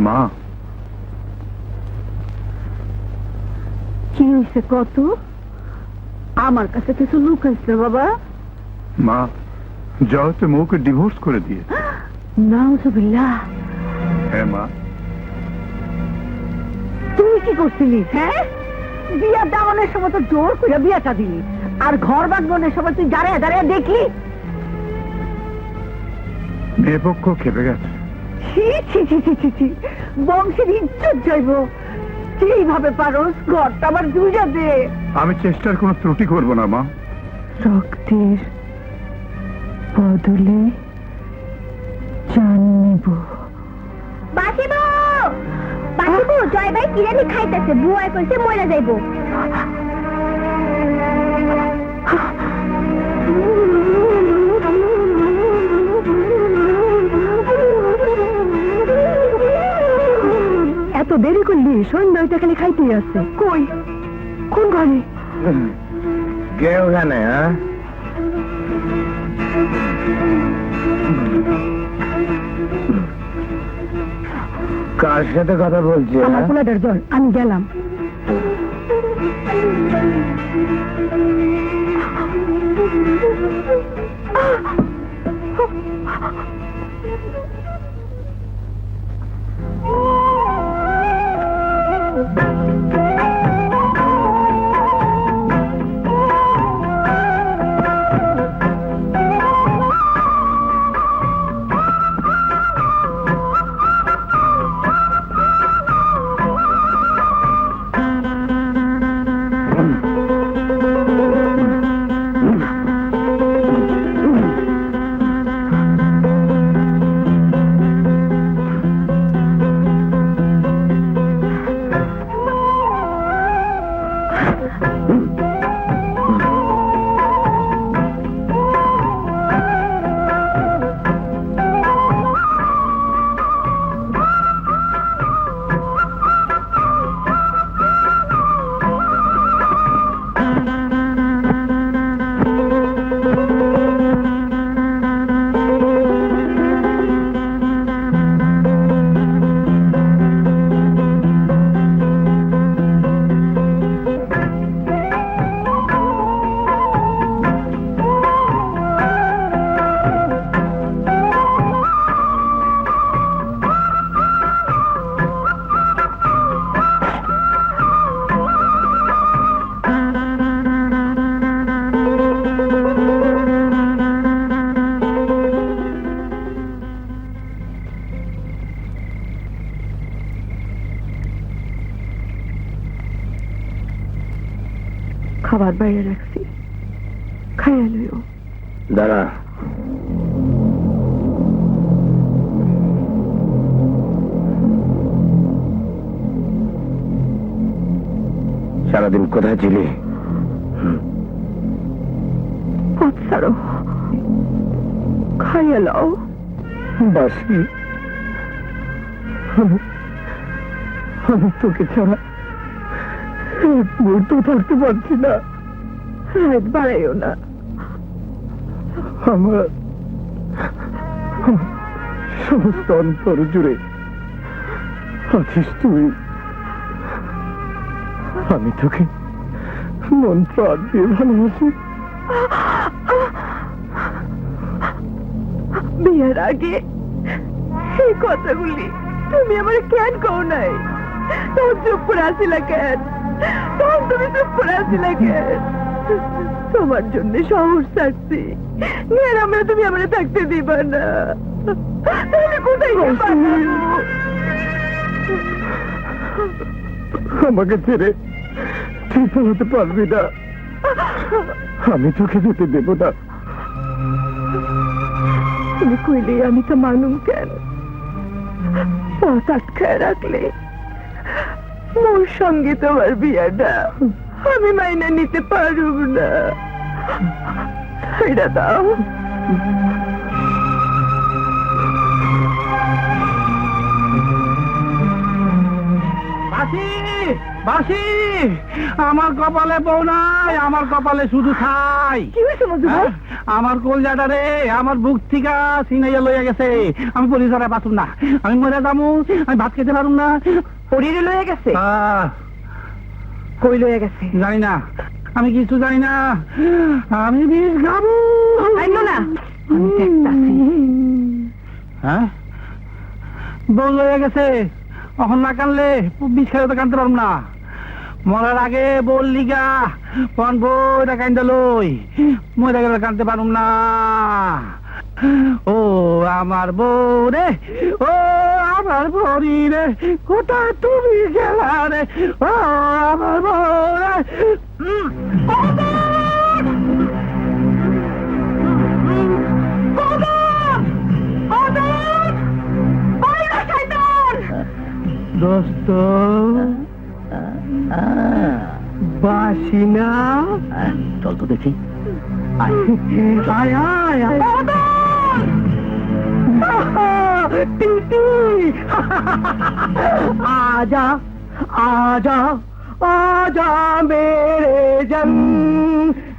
মা, কি হয়েছে কত? আমার কাছে কিছু লুকাইছে বাবা? মা জয়তে মৌকে ডিভোর্স করে দিয়ে। নাউজুবিল্লাহ। হ্যাঁ মা। তুই কি করছিলিস? হ্যাঁ, বিয়া দাওয়ানের সময় তো জোর করে বিয়াটা দিলি, আর ঘর বাঁধবনের সময় তুই দাঁড়িয়ে দাঁড়িয়ে দেখলি। মেয়ে পক্ষ খেপে গেছে। ছি ছি ছি ছি ছি ছি, বংশের ইজ্জত যাইব। এইভাবে পারোস? ঘরটা আমার দুইটা দে। আমি চেষ্টার কোনো ত্রুটি করব না মা। রক্তের বদলে জান নিব। বাসিবু বাসিবু জয় ভাই কিরানি খাইতেছে, বুয়াই কইছে মরে যাইবো। এত দেরি করলি? সন্ধ্যা ওইটা খালি খাইতেই আছে। কই, কোন ঘরে? কে ওখানে? কার সাথে কথা বলছি? আমার পোলাটার জ্বর, আমি গেলাম। খাবার বাইরে রাখছি, খাইয়া লইও। দাঁড়া, সারাদিন কোথায় ছিলি? পথ ছাড়ো, খাইয়া লও। বাসি, আমি তোকে ছাড়া এক মুহূর্ত থাকতে পারছি না। রাত বাড়াইও না। আমার সমস্ত অন্তর জুড়ে আছিস তুই। আমি তোকে মন প্রাণ দিয়ে ভালোবাসি। বিয়ের আগে এই কথাগুলি তুমি আমার কেন কও নাই? তখন চুপ করে আসিলা কেন? তখন তুমি চুপ করে আসিলা কেন? তোমার জন্য শহর ছাড়ছি, গ্রামে তুমি আমার থাকতে দিবা না। তাহলে কোথায় গিয়ে পাবো? আমাকে ছেড়ে তুই হতে পারবি না। আমি তোকে যেতে দেব না। তুমি কইলে আমি তো মানুম কেন? পথ আটকায় রাখলে মোর সঙ্গে তোমার বিয়াটা আমি মাইনা নিতে পারব না। এটা দাও। বাসি, বাসি, আমার কপালে বউ নাই, আমার কপালে শুধু ছাই। কি হয়েছে মজু? আমার কলজাটা রে আমার বুক থেকে ছিনাইয়া লইয়া গেছে। আমি পরিচয় পাতুম না, আমি মরে যাবো, আমি ভাত খেতে পারুম না। শরীরে লয়ে গেছে? কই লয়ে গেছে? জানি না, আমি কিছু জানি না। আমি বিষ খাবো। আইনো না, আমি দেখতাছি। হ্যাঁ, বউ লইয়া গেছে, এখন না কানলে বিষ খাইলে তো কানতে পারুম না। মরার আগে বললি গা কোন বইটা কান্দা লই, মরে গেলে কানতে পারুম না। ও আমার বউ রে, ও আমার বড়ি রে, কোথায় তুমি গেলা রে? ও আমার বউ রে। দোস্ত, বাসি না? চল তো দেখি। আয় আয় আয়। টিটি, आजा आजा आजा मेरे जन,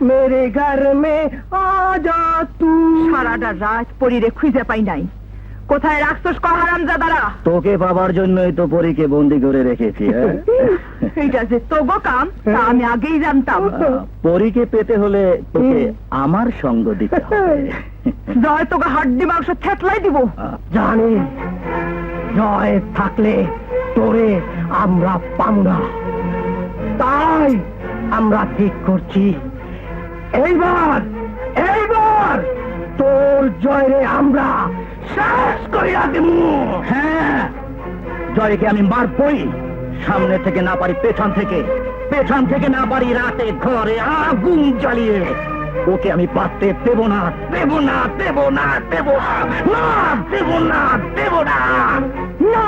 मेरे घर में आजा तू। সারাটা রাত পরিরে খুঁজে পাই নাই, কোথায় রাখছস ক হারামজাদারা? তোকে পাবার জন্যই তো পরীকে বন্দি করে রেখেছি। এইটা যে তোগো কাম তা আমি আগেই জানতাম। পরীকে পেতে হলে তোকে আমার সঙ্গ দিতে হবে। জয় তোকে হাড্ডি মাংস থেতলাই দিব। জানি, জয় থাকলে তোরে আমরা পাব না। তাই আমরা ঠিক করছি, এইবার এইবার তোর জয়রে আমরা শেষ করিয়া দেব। হ্যাঁ, জয়কে আমি মারবই, সামনে থেকে না পারি পেছন থেকে, পেছন থেকে না পারি রাতে ঘরে আগুন জ্বালিয়ে। ওকে আমি পারতে দেব না, দেব না, দেব না, দেব না, না, দেব না, দেব না। না,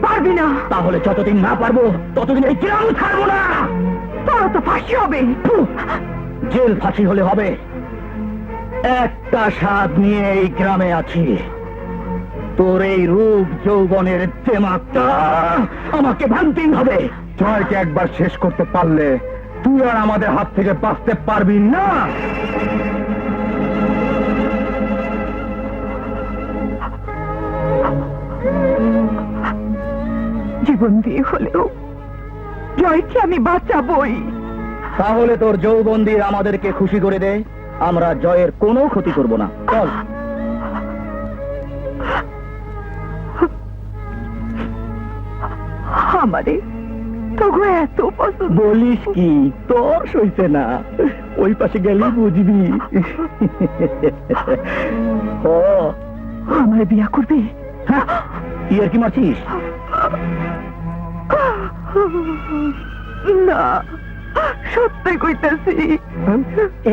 পারবি না। তাহলে যতদিন না পারবো ততদিন এই গ্রাম ছাড়বো না। তোর তো ফাঁসি হবে। জেল ফাঁসি হলে হবে, একটা স্বাদ নিয়ে এই গ্রামে আছি। তোর এই রূপ যৌবনের দেমাগটা আমাকে ভাঙতে হবে। জয়কে একবার শেষ করতে পারলে তুই আর আমাদের হাত থেকে বাঁচতে পারবি না। জীবন দিয়ে হলেও জয়কে আমি বাঁচাবই। তাহলে তোর যৌবন দিয়ে আমাদেরকে খুশি করে দে, আমরা জয়ের কোনো ক্ষতি করব না। চল। আমারে তোগো এত পছন্দ। বলিস কি, তোর সইছে না, ওই পাশে গেলেই বুঝবি। ও, আমার বিয়া করবি? হ্যাঁ, তুই আর কি মারছিস? না, সত্যি কইতাছি।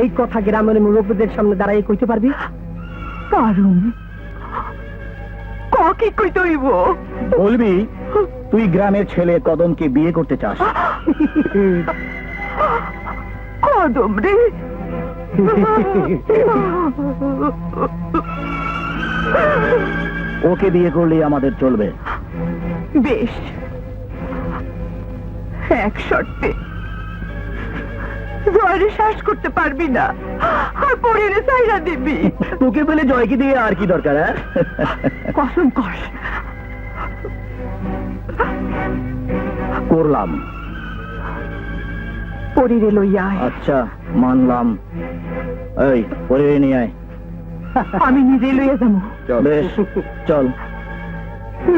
এই কথা গ্রামের মুরব্বীদের সামনে দাঁড়াই কইতে পারবি? পারুম। কি কইতে হইব? বলবি তুই গ্রামের ছেলে কদমকে বিয়ে করতে চাস। কদম রে, ওকে বিয়ে করলেই আমাদের চলবে। বেশ, এক শর্তে, জয়রে শ্বাস করতে পারবি না আর পরিরে চাইরা দিবি। তোকে পেলে জয়কে দিয়ে আর কি দরকার? কসম কর। করলাম। পরিরে লইয়া আয়। আচ্ছা মানলাম। এই পরে নিয়ে আয়। আমি নিজে লইয়া যাবো। বেশ চল।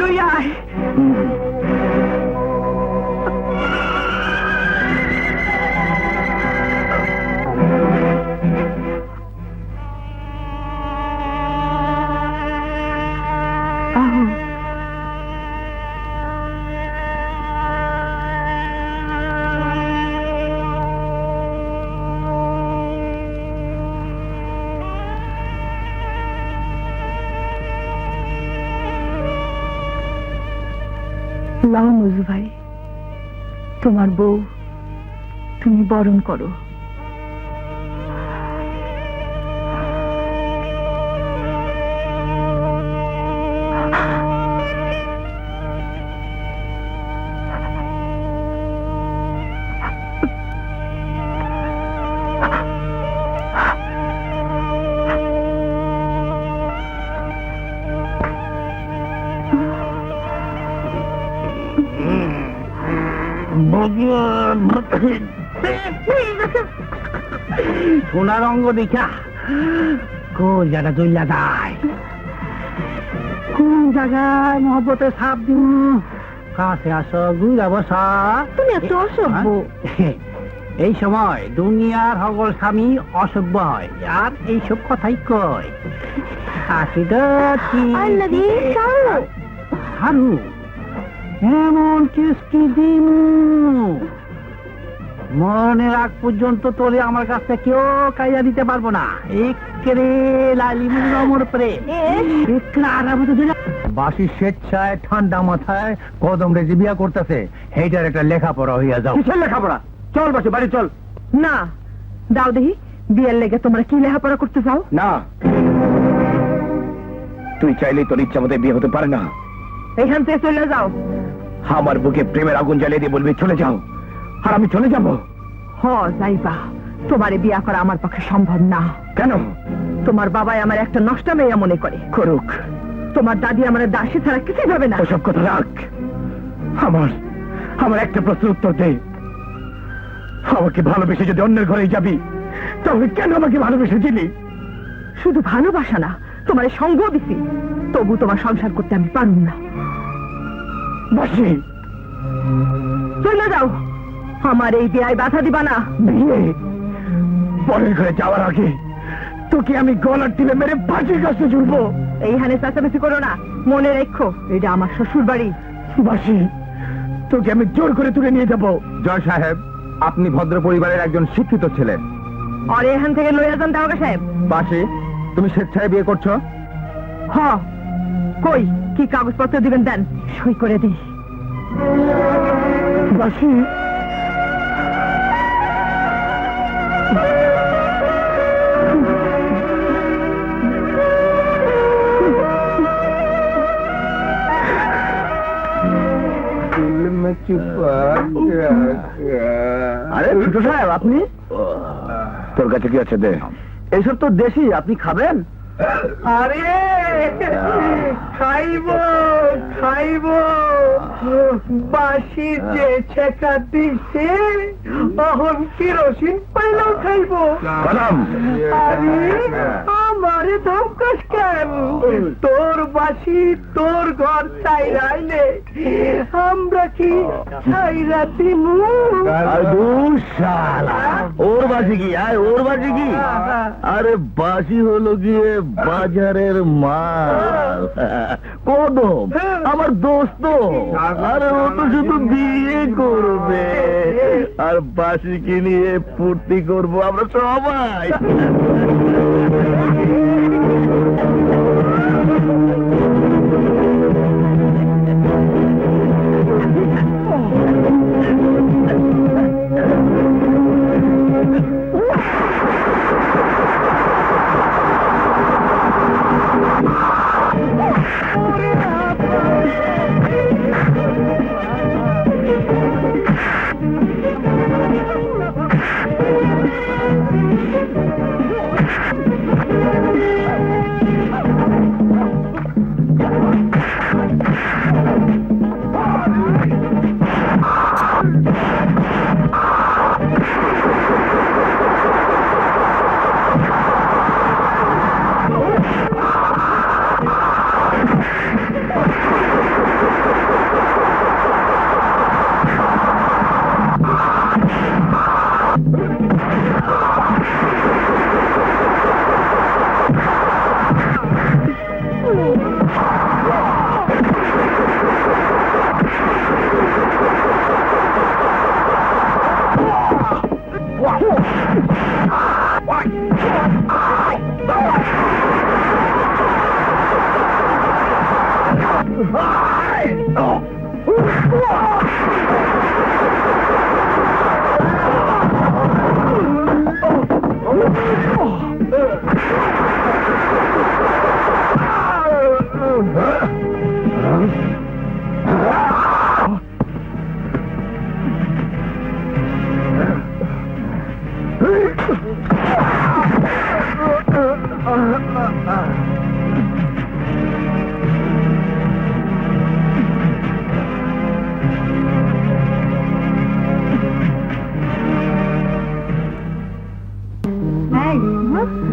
লইয়া আয়। হুম। আহো। লাও মজু ভাই, তোমার বউ তুমি বরণ করো। সোনার অঙ্গ দেখা কোন জায়গা চইলা যায়, কোন জায়গায় মহব্বতের ছাপ দিব। কাছে আসো, গুইরা বসা। তুমি এত অসভ্য। এই সময় দুনিয়ার সকল স্বামী অসভ্য হয় আর এইসব কথাই কয়। আসি আল্লাহ রে, ছাড়ো। হারু এমন কিস্তি দিন মরণের আগ পর্যন্ত তোরে আমার কাছে কেউ কাইয়া দিতে পারবো না। একেরে লালিমুর অমর প্রেম। বাসি স্বেচ্ছায় ঠান্ডা মাথায় কদম রে বিয়া করতেছে, এইটার একটা লেখাপড়া হইয়া যাও। কিসের লেখাপড়া? চল বাসি বাড়ি চল। না, দাও দেখি, বিয়ের লেগে তোমরা কি লেখাপড়া করতে চাও? না, তুই চাইলেই তোর ইচ্ছা মতো বিয়ে হতে পারে না। এখান থেকে চলে যাও। আমার বুকে প্রেমের আগুন জ্বালিয়ে দিয়ে বলবি চলে যাও, আর আমি চলে যাব। যাইবা। তোমারে বিয়া করা আমার পক্ষে সম্ভব না। কেন? তোমার বাবাই আমার একটা নষ্ট মেয়ে মনে করে। করুক, তোমার দাদি আমার দাসী ছাড়া কিছুই ভাবে না। ওসব কথা রাখ। আমার একটা প্রশ্নের উত্তর দে। আমাকে ভালোবেসে যদি অন্যের ঘরে যাবি, তাহলে কেন আমাকে ভালোবেসেছিলি? শুধু ভালোবাসা না, তোমার সঙ্গ দিছি, তবু তোমার সংসার করতে আমি পারব না। বাসি, চলে যাও, আমার এই বিয়ায় বাধা দিবা না। বিয়ে পরের ঘরে যাওয়ার আগে তোকে আমি গলার টিপে মেরে ফাঁসির কাছে ঝুলবো। এইখানে চেঁচামেচি করো না, মনে রেখো এটা আমার শ্বশুর বাড়ি। বাসি, তোকে আমি জোর করে তুলে নিয়ে যাব। জয় সাহেব, আপনি ভদ্র পরিবারের একজন শিক্ষিত ছেলে। আর এখান থেকে লইয়া যান দারোগা সাহেব। বাসি, তুমি স্বেচ্ছায় বিয়ে করছো? কই কি কাগজপত্র দিবেন দেন, সই করে দিই। বাসি, আরে ছোট সাহেব, আপনি? তোর কাছে কি আছে দে। এইসব তো দেশি, আপনি খাবেন? আরে খাইব খাইব, বাসি যে ছেকা দিছে অহন কিরোসিন পাইলেও খাইব। কদম, আরে আমারে ধমকাস কেন? তোর বাসি তোর ঘর চাইরাইলে আমরা কি চাইরা দিমু? ওর বাসি কি? ওর বাসি কি? আরে বাসি হলো গিয়ে বাজারের মাল। কদম আমার দোস্ত, আরে ও তো শুধু বিয়ে করবে আর বাসিকে নিয়ে ফুর্তি করবো আমরা সবাই।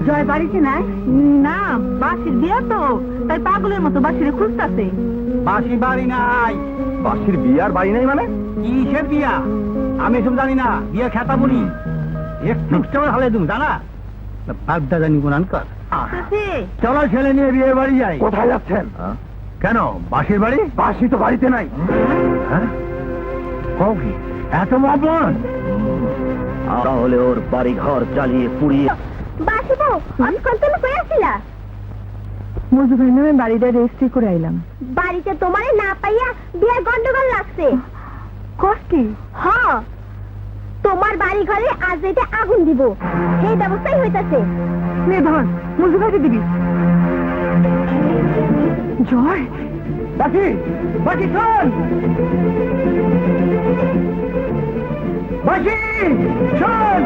জয় বাড়িতে নাই? না, বাসির বিয়া তো, তাই পাগলের মতো বাসিরে খুঁজতাছে। বাসি বাড়ি নাই। বাসির বিয়ার বাড়ি নাই মানে? কিসের বিয়া? আমি এসব জানি না। বিয়ে খেতা বলি একটু হালে তুমি জানা বাগদা জানি কোরআন কর। চলো ছেলে নিয়ে বিয়ে বাড়ি যাই। কোথায় যাচ্ছেন? কেন বাসির বাড়ি? বাসি তো বাড়িতে নাই। এত মপন? তাহলে ওর বাড়ি ঘর জ্বালিয়ে পুড়িয়ে বাসিবো অনেকক্ষণ তুমি কই আসছিলা? মজু ভাই নামে বাড়িটা রেজিস্ট্রি করে আইলাম। বাড়িতে তোমারে না পাইয়া বিয়ের গন্ডগোল লাগছে। কষ্টি? হ্যাঁ, তোমার বাড়ি ঘরে আজ রাতে আগুন দিব, সেই ব্যবস্থাই হইতাছে। নে ধর, মজু ভাইকে দিবি। জয় বাসি বাসি শোন, বাসি শোন।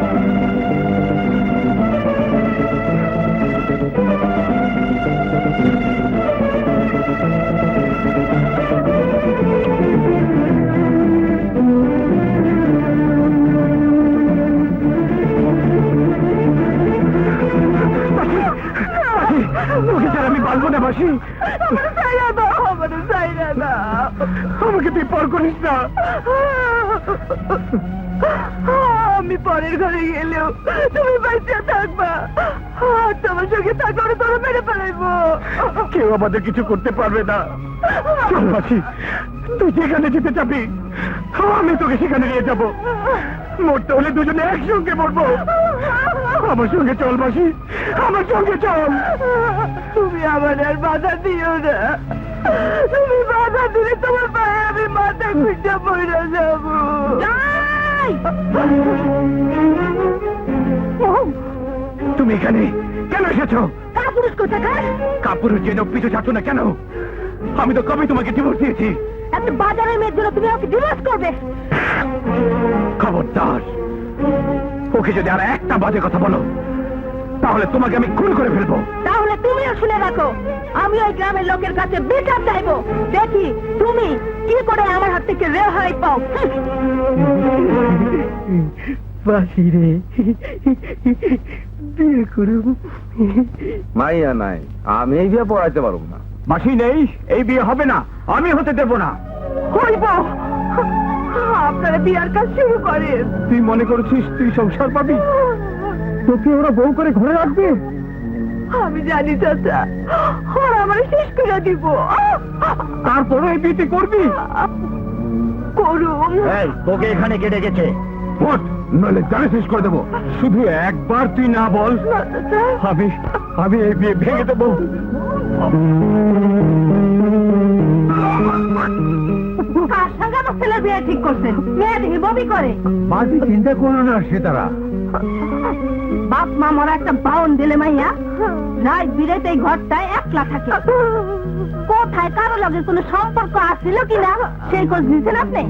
আমি পারবো না বাসি। আমাকে তুই পর করিস না। আমি পরের ঘরে গেলেও তুমি বাঁচিয়ে থাকবা, আর তোমার সঙ্গে থাকলে তোরা মেরে ফেলাইবো। কেউ আমাদের কিছু করতে পারবে না। চল বাসি, তুই যেখানে যেতে চাবি আমি তোকে সেখানে নিয়ে যাবো। মরতে হলে দুজনে একসঙ্গে মরবো। আমার সঙ্গে চল বাসি, আমার সঙ্গে চল। তুমি আমার আর বাধা দিও না, তুমি বাধা দিলে তোমার পায়ে আমি মাথা খুঁজে পড়ে যাবো। তুমি এখানে কেন এসেছো? কাপুরুষ কোথাকার? কাপুরের জন্য পিছু ছাড়ছো না কেন? আমি তো কবে তোমাকে ডিভোর্স দিয়েছি। একটা বাজারের মেয়ের জন্য তুমি ওকে ডিভোর্স করবে? খবরদার, ওকে যদি আর একটা বাজে কথা বলো তাহলে তোমাকে আমি খুন করে ফেলবো। তাহলে তুমিও শুনে রাখো, আমি ওই গ্রামের লোকের কাছে বিচার চাইবো। দেখি তুমি কি করে আমার হাত থেকে রেহাই পাও। বাসি রে, বিয়ে করব। মাইয়া নাই, আমি এই বিয়ে পড়াইতে পারব না। মাসি নেই, এই বিয়ে হবে না, আমি হতে দেব না। হইব, আপনারা বিয়ার কাজ শুরু করেন। তুই মনে করছিস তুই সংসার পাবি? তোকে ওরা বউ করে ঘরে রাখবে? আমি জানি চাচা, ওরা আমার শেষ করে দিব। তারপরে এই বিয়ে তুই করবি? করুন। তোকে এখানে কে ডেকেছে? ভোট নইলে জানে শেষ করে দেবো। শুধু একবার তুই না বল, আমি এই বিয়ে ভেঙে দেবো। কার সঙ্গে আমার ছেলের বিয়ে ঠিক করছেন? মেয়ে দেখি বমি করে। মাঝি চিন্তা করো না, সে তারা বাপ মা মরা একটা বাউন দিলে মাইয়া রাত বিরাতে এই ঘরটায় একলা থাকে। কোথায় কারো লগে কোনো সম্পর্ক আছিল কিনা সেই খোঁজ নিয়েছেন আপনি?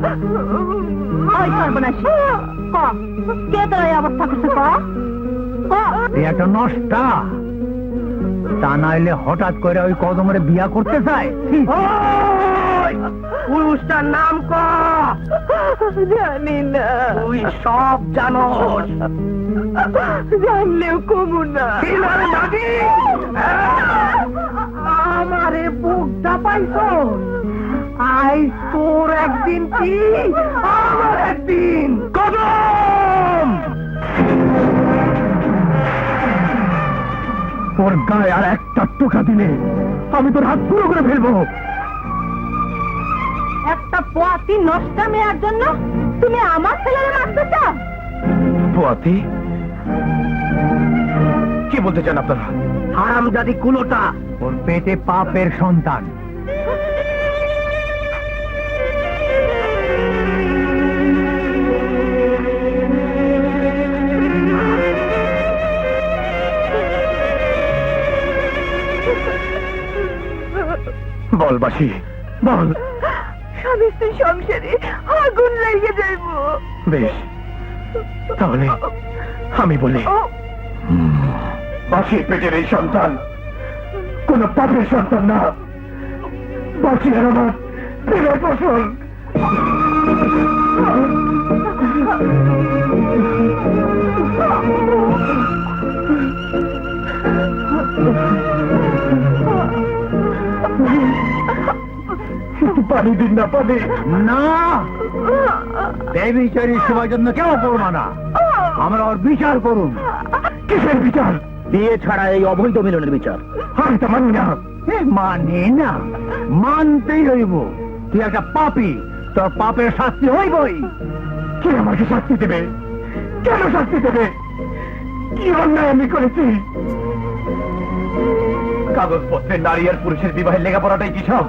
ওই সর্বনাশী, ক কে তোর এই অবস্থা করছে? ক একটা নষ্টা, তা নাইলে হঠাৎ করে ওই কদমরে বিয়া করতে চায়। পুরুষটার নাম ক। জানি না, তুই সব জানোস। জানলেও কমু না। আমারে বুকটা পাইছো? আই তোর একদিন কি আমার একদিন। কদম, তোর গায়ে আর একটা টোকা দিলে আমি তোর হাত পুরো করে ফেলবো। একটা পোয়াতি নষ্টা মেয়ার জন্য তুমি আমার ছেলের মারতে চাও? পোয়াতি? কি বলতে চান আপনারা? হারামজাদি কুলোটা, ওর পেটে পাপের সন্তান। বল বাসি, বল। স্বামী স্ত্রী সংসারে আগুন লেগে যাইব। বেশ, তাহলে আমি বলি, বাসির পেটের এই সন্তান কোন পাপের সন্তান না। বাসি আর আমার প্রিয় ফসল। পানি দিন না, পানি না। দেবীচারী সেবার জন্য কেন করবো না? আমরা ওর বিচার করুন। কিসের বিচার? বিয়ে ছাড়া এই অবৈধ মিলনের বিচার। আমি তো মানি না। মানে না, মানতেই হইব। তুই একটা পাপী, তোর পাপের শাস্তি হইবই। কে আমাকে শাস্তি দেবে? কেন শাস্তি দেবে? কি অন্যায় আমি করেছি? কাগজপত্রে নারী আর পুরুষের বিবাহের লেখাপড়াটাই কি সব?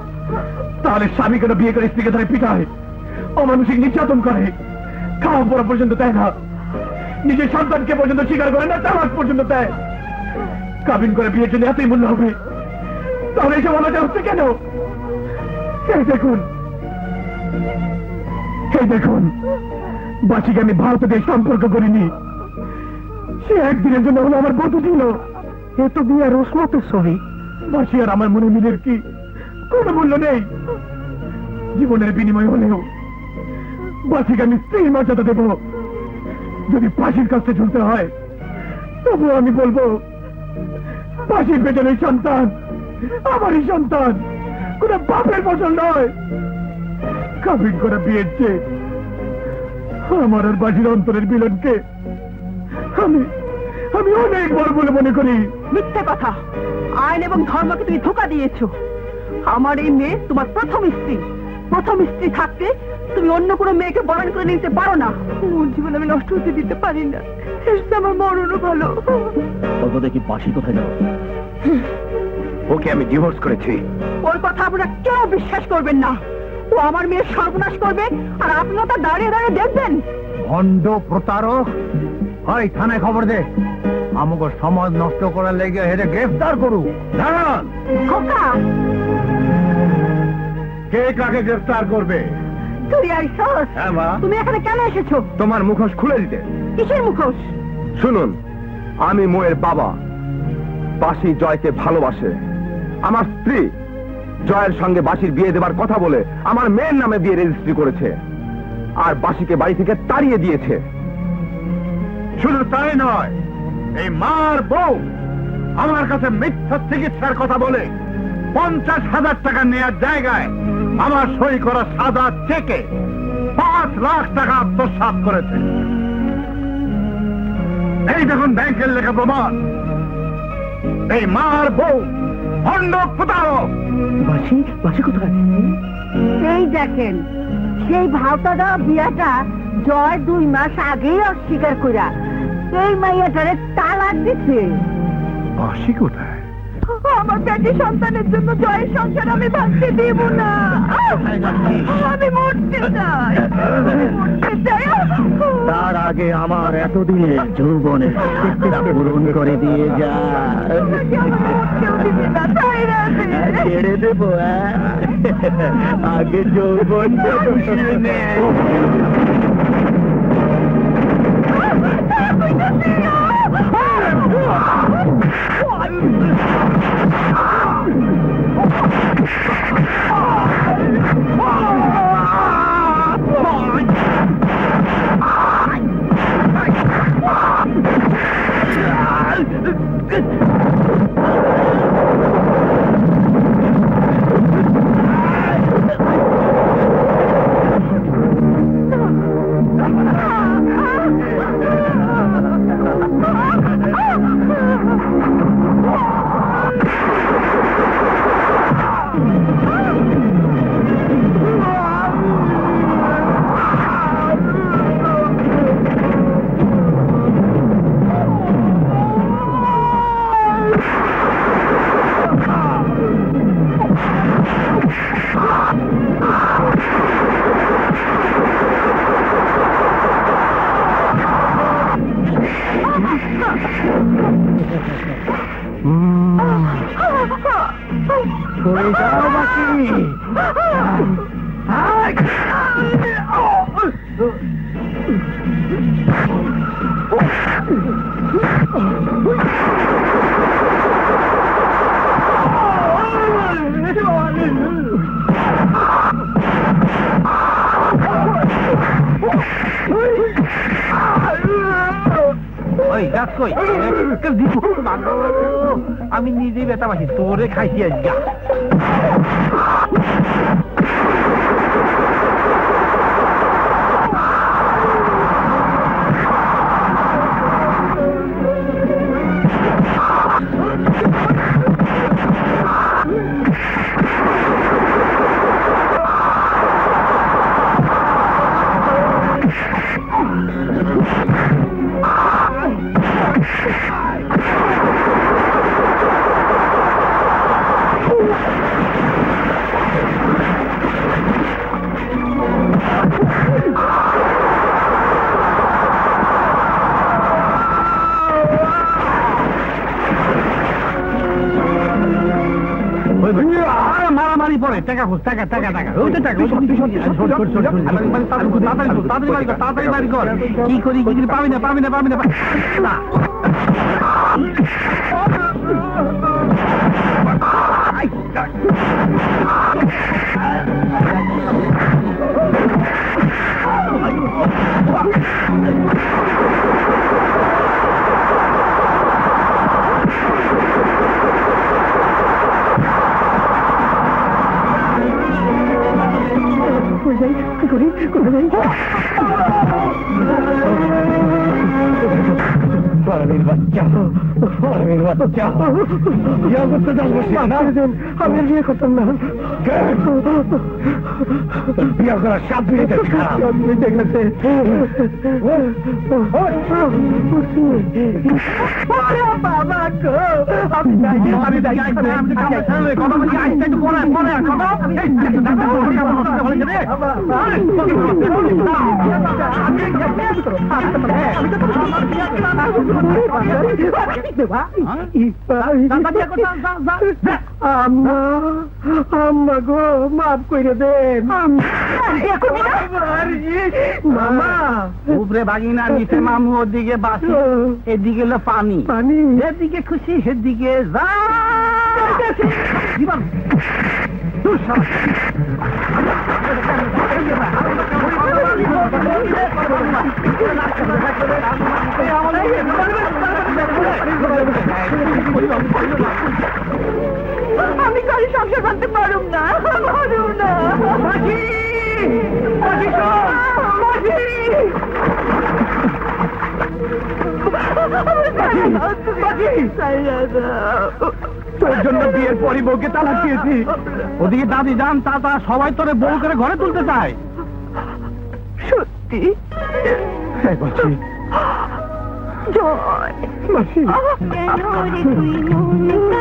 তাহলে স্বামী কেন বিয়ে করে স্ত্রীকে ধরে পিটায়, অমানসিক নির্যাতন করে, খাওয়া পড়া পর্যন্ত দেয় না, নিজের সন্তানকে পর্যন্ত স্বীকার করে না, তালাক পর্যন্ত দেয়। কাবিন করে বিয়ের জন্য এতই মূল্য হবে, তাহলে এসব আমাদের হচ্ছে কেন? এই দেখুন, এই দেখুন, বাসিকে আমি ভারত দিয়ে সম্পর্ক করিনি। সে একদিনের জন্য হলো আমার বধূ ছিল। এ তো বিয়ে রসমতের ছবি। বাসি আর আমার মনে মিলের কি কোনো মূল্য নেই? জীবনের বিনিময় হলেও বাসিকে আমি স্ত্রীর মর্যাদা দেব। যদি ফাঁসির কাছে ঝুলতে হয় তবুও আমি বলবো, ফাঁসির পেটের এই সন্তান আমারই সন্তান, কোন বাপের ফসল নয়। কাবিন করে বিয়ের চেয়ে আমার আর বাসির অন্তরের মিলনকে আমি আমি অনেক বড় বলে মনে করি। মিথ্যে কথা। আইন এবং ধর্মকে তুমি ধোঁকা দিয়েছো। আমার এই মেয়ে তোমার প্রথম স্ত্রী। প্রথম স্ত্রী থাকতে তুমি অন্য কোনো মেয়েকে বরণ করে নিতে পারো না। মোর জীবন আমি নষ্ট হতে দিতে পারি না। শেষটা আমার মরণও ভালো। দেখি বাসি কোথায় যাও? ওকে আমি ডিভোর্স করেছি। ওর কথা আপনারা কেউ বিশ্বাস করবেন না। ও আমার মেয়ের সর্বনাশ করবে, আর আপনারা তা দাঁড়িয়ে দাঁড়িয়ে দেখবেন। ভণ্ড প্রতারক, হয় থানায় খবর দে। আমাকে সমাজ নষ্ট করার লেগে হেরে গ্রেফতার করু। দাঁড়ান, খোকা কে কাকে গ্রেফতার করবে? তুই আইসস? হ্যাঁ মা। তুমি এখানে কেন এসেছো? তোমার মুখোশ খুলে দিতে। কিসের মুখোশ? শুনুন, আমি মোয়ের বাবা। বাসি জয়কে ভালোবাসে। আমার স্ত্রী জয়ের সঙ্গে বাসির বিয়ে দেবার কথা বলে আমার মেয়ের নামে বিয়ে রেজিস্ট্রি করেছে, আর বাসিকে বাড়ি থেকে তাড়িয়ে দিয়েছে। শুধু তাই নয়, এই মার বউ আমার কাছে মিথ্যা চিকিৎসার কথা বলে 50,000 টাকা নেওয়ার জায়গায় আমার সই করা সাদা চেকে 5 লাখ টাকা আত্মসাৎ করেছে। এই দেখুন ব্যাংকের লেখা প্রমাণ। এই মার বউ ভণ্ড প্রতারক। বাসি কোথায়? এই দেখেন, সেই ভাওতা দেওয়া বিয়াটা জয় 2 মাস আগেই অস্বীকার করা এই মাইয়াটারে তালাক দিছে। বাসি কোথায়? আমার পেটে সন্তানের জন্য জয়ের সংসার আমি ভাঙতে দেব না। আমি মরতে চাই, মরতে চাই। তার আগে আমার এতদিনের যৌবনের ইচ্ছা পূরণ করে দিয়ে যা। কেউ দিবে না, তাই না? ছেড়ে দেবো, আগে যৌবন আমি নিজেই ব্যথা পাচ্ছি, তোরে খাইছি আজকে। মারামারি পরে টাকা খোঁজ, টাকা টাকা টাকা, ওই তো টাকা, তাড়াতাড়ি বাড়ি কর। কি করি কি করি, পাবি না পাবি না পাবি না। আমি বিয়ে করতাম না। বিয়ে করার সাত মিনিট দেখেছে। বাবা গো, আম্মা গো, মাফ করে দেন। মামা উপরে বাগিনা, নিচে মামু, ওদিকে বাসি, এদিকে হলো পানি। পানি যেদিকে খুশি সেদিকে যা। আমাদের আমি কারো সংসার করতে পারুম না, পারুম না। তোর জন্য বিয়ের পরই বউকে তালাক দিয়েছি। ওদিকে দাদি যান তাতা সবাই তোরে বউ করে ঘরে তুলতে চায়। সত্যি হ্যাঁ বাঁচি জয় বাঁচি কেন রে তুই মন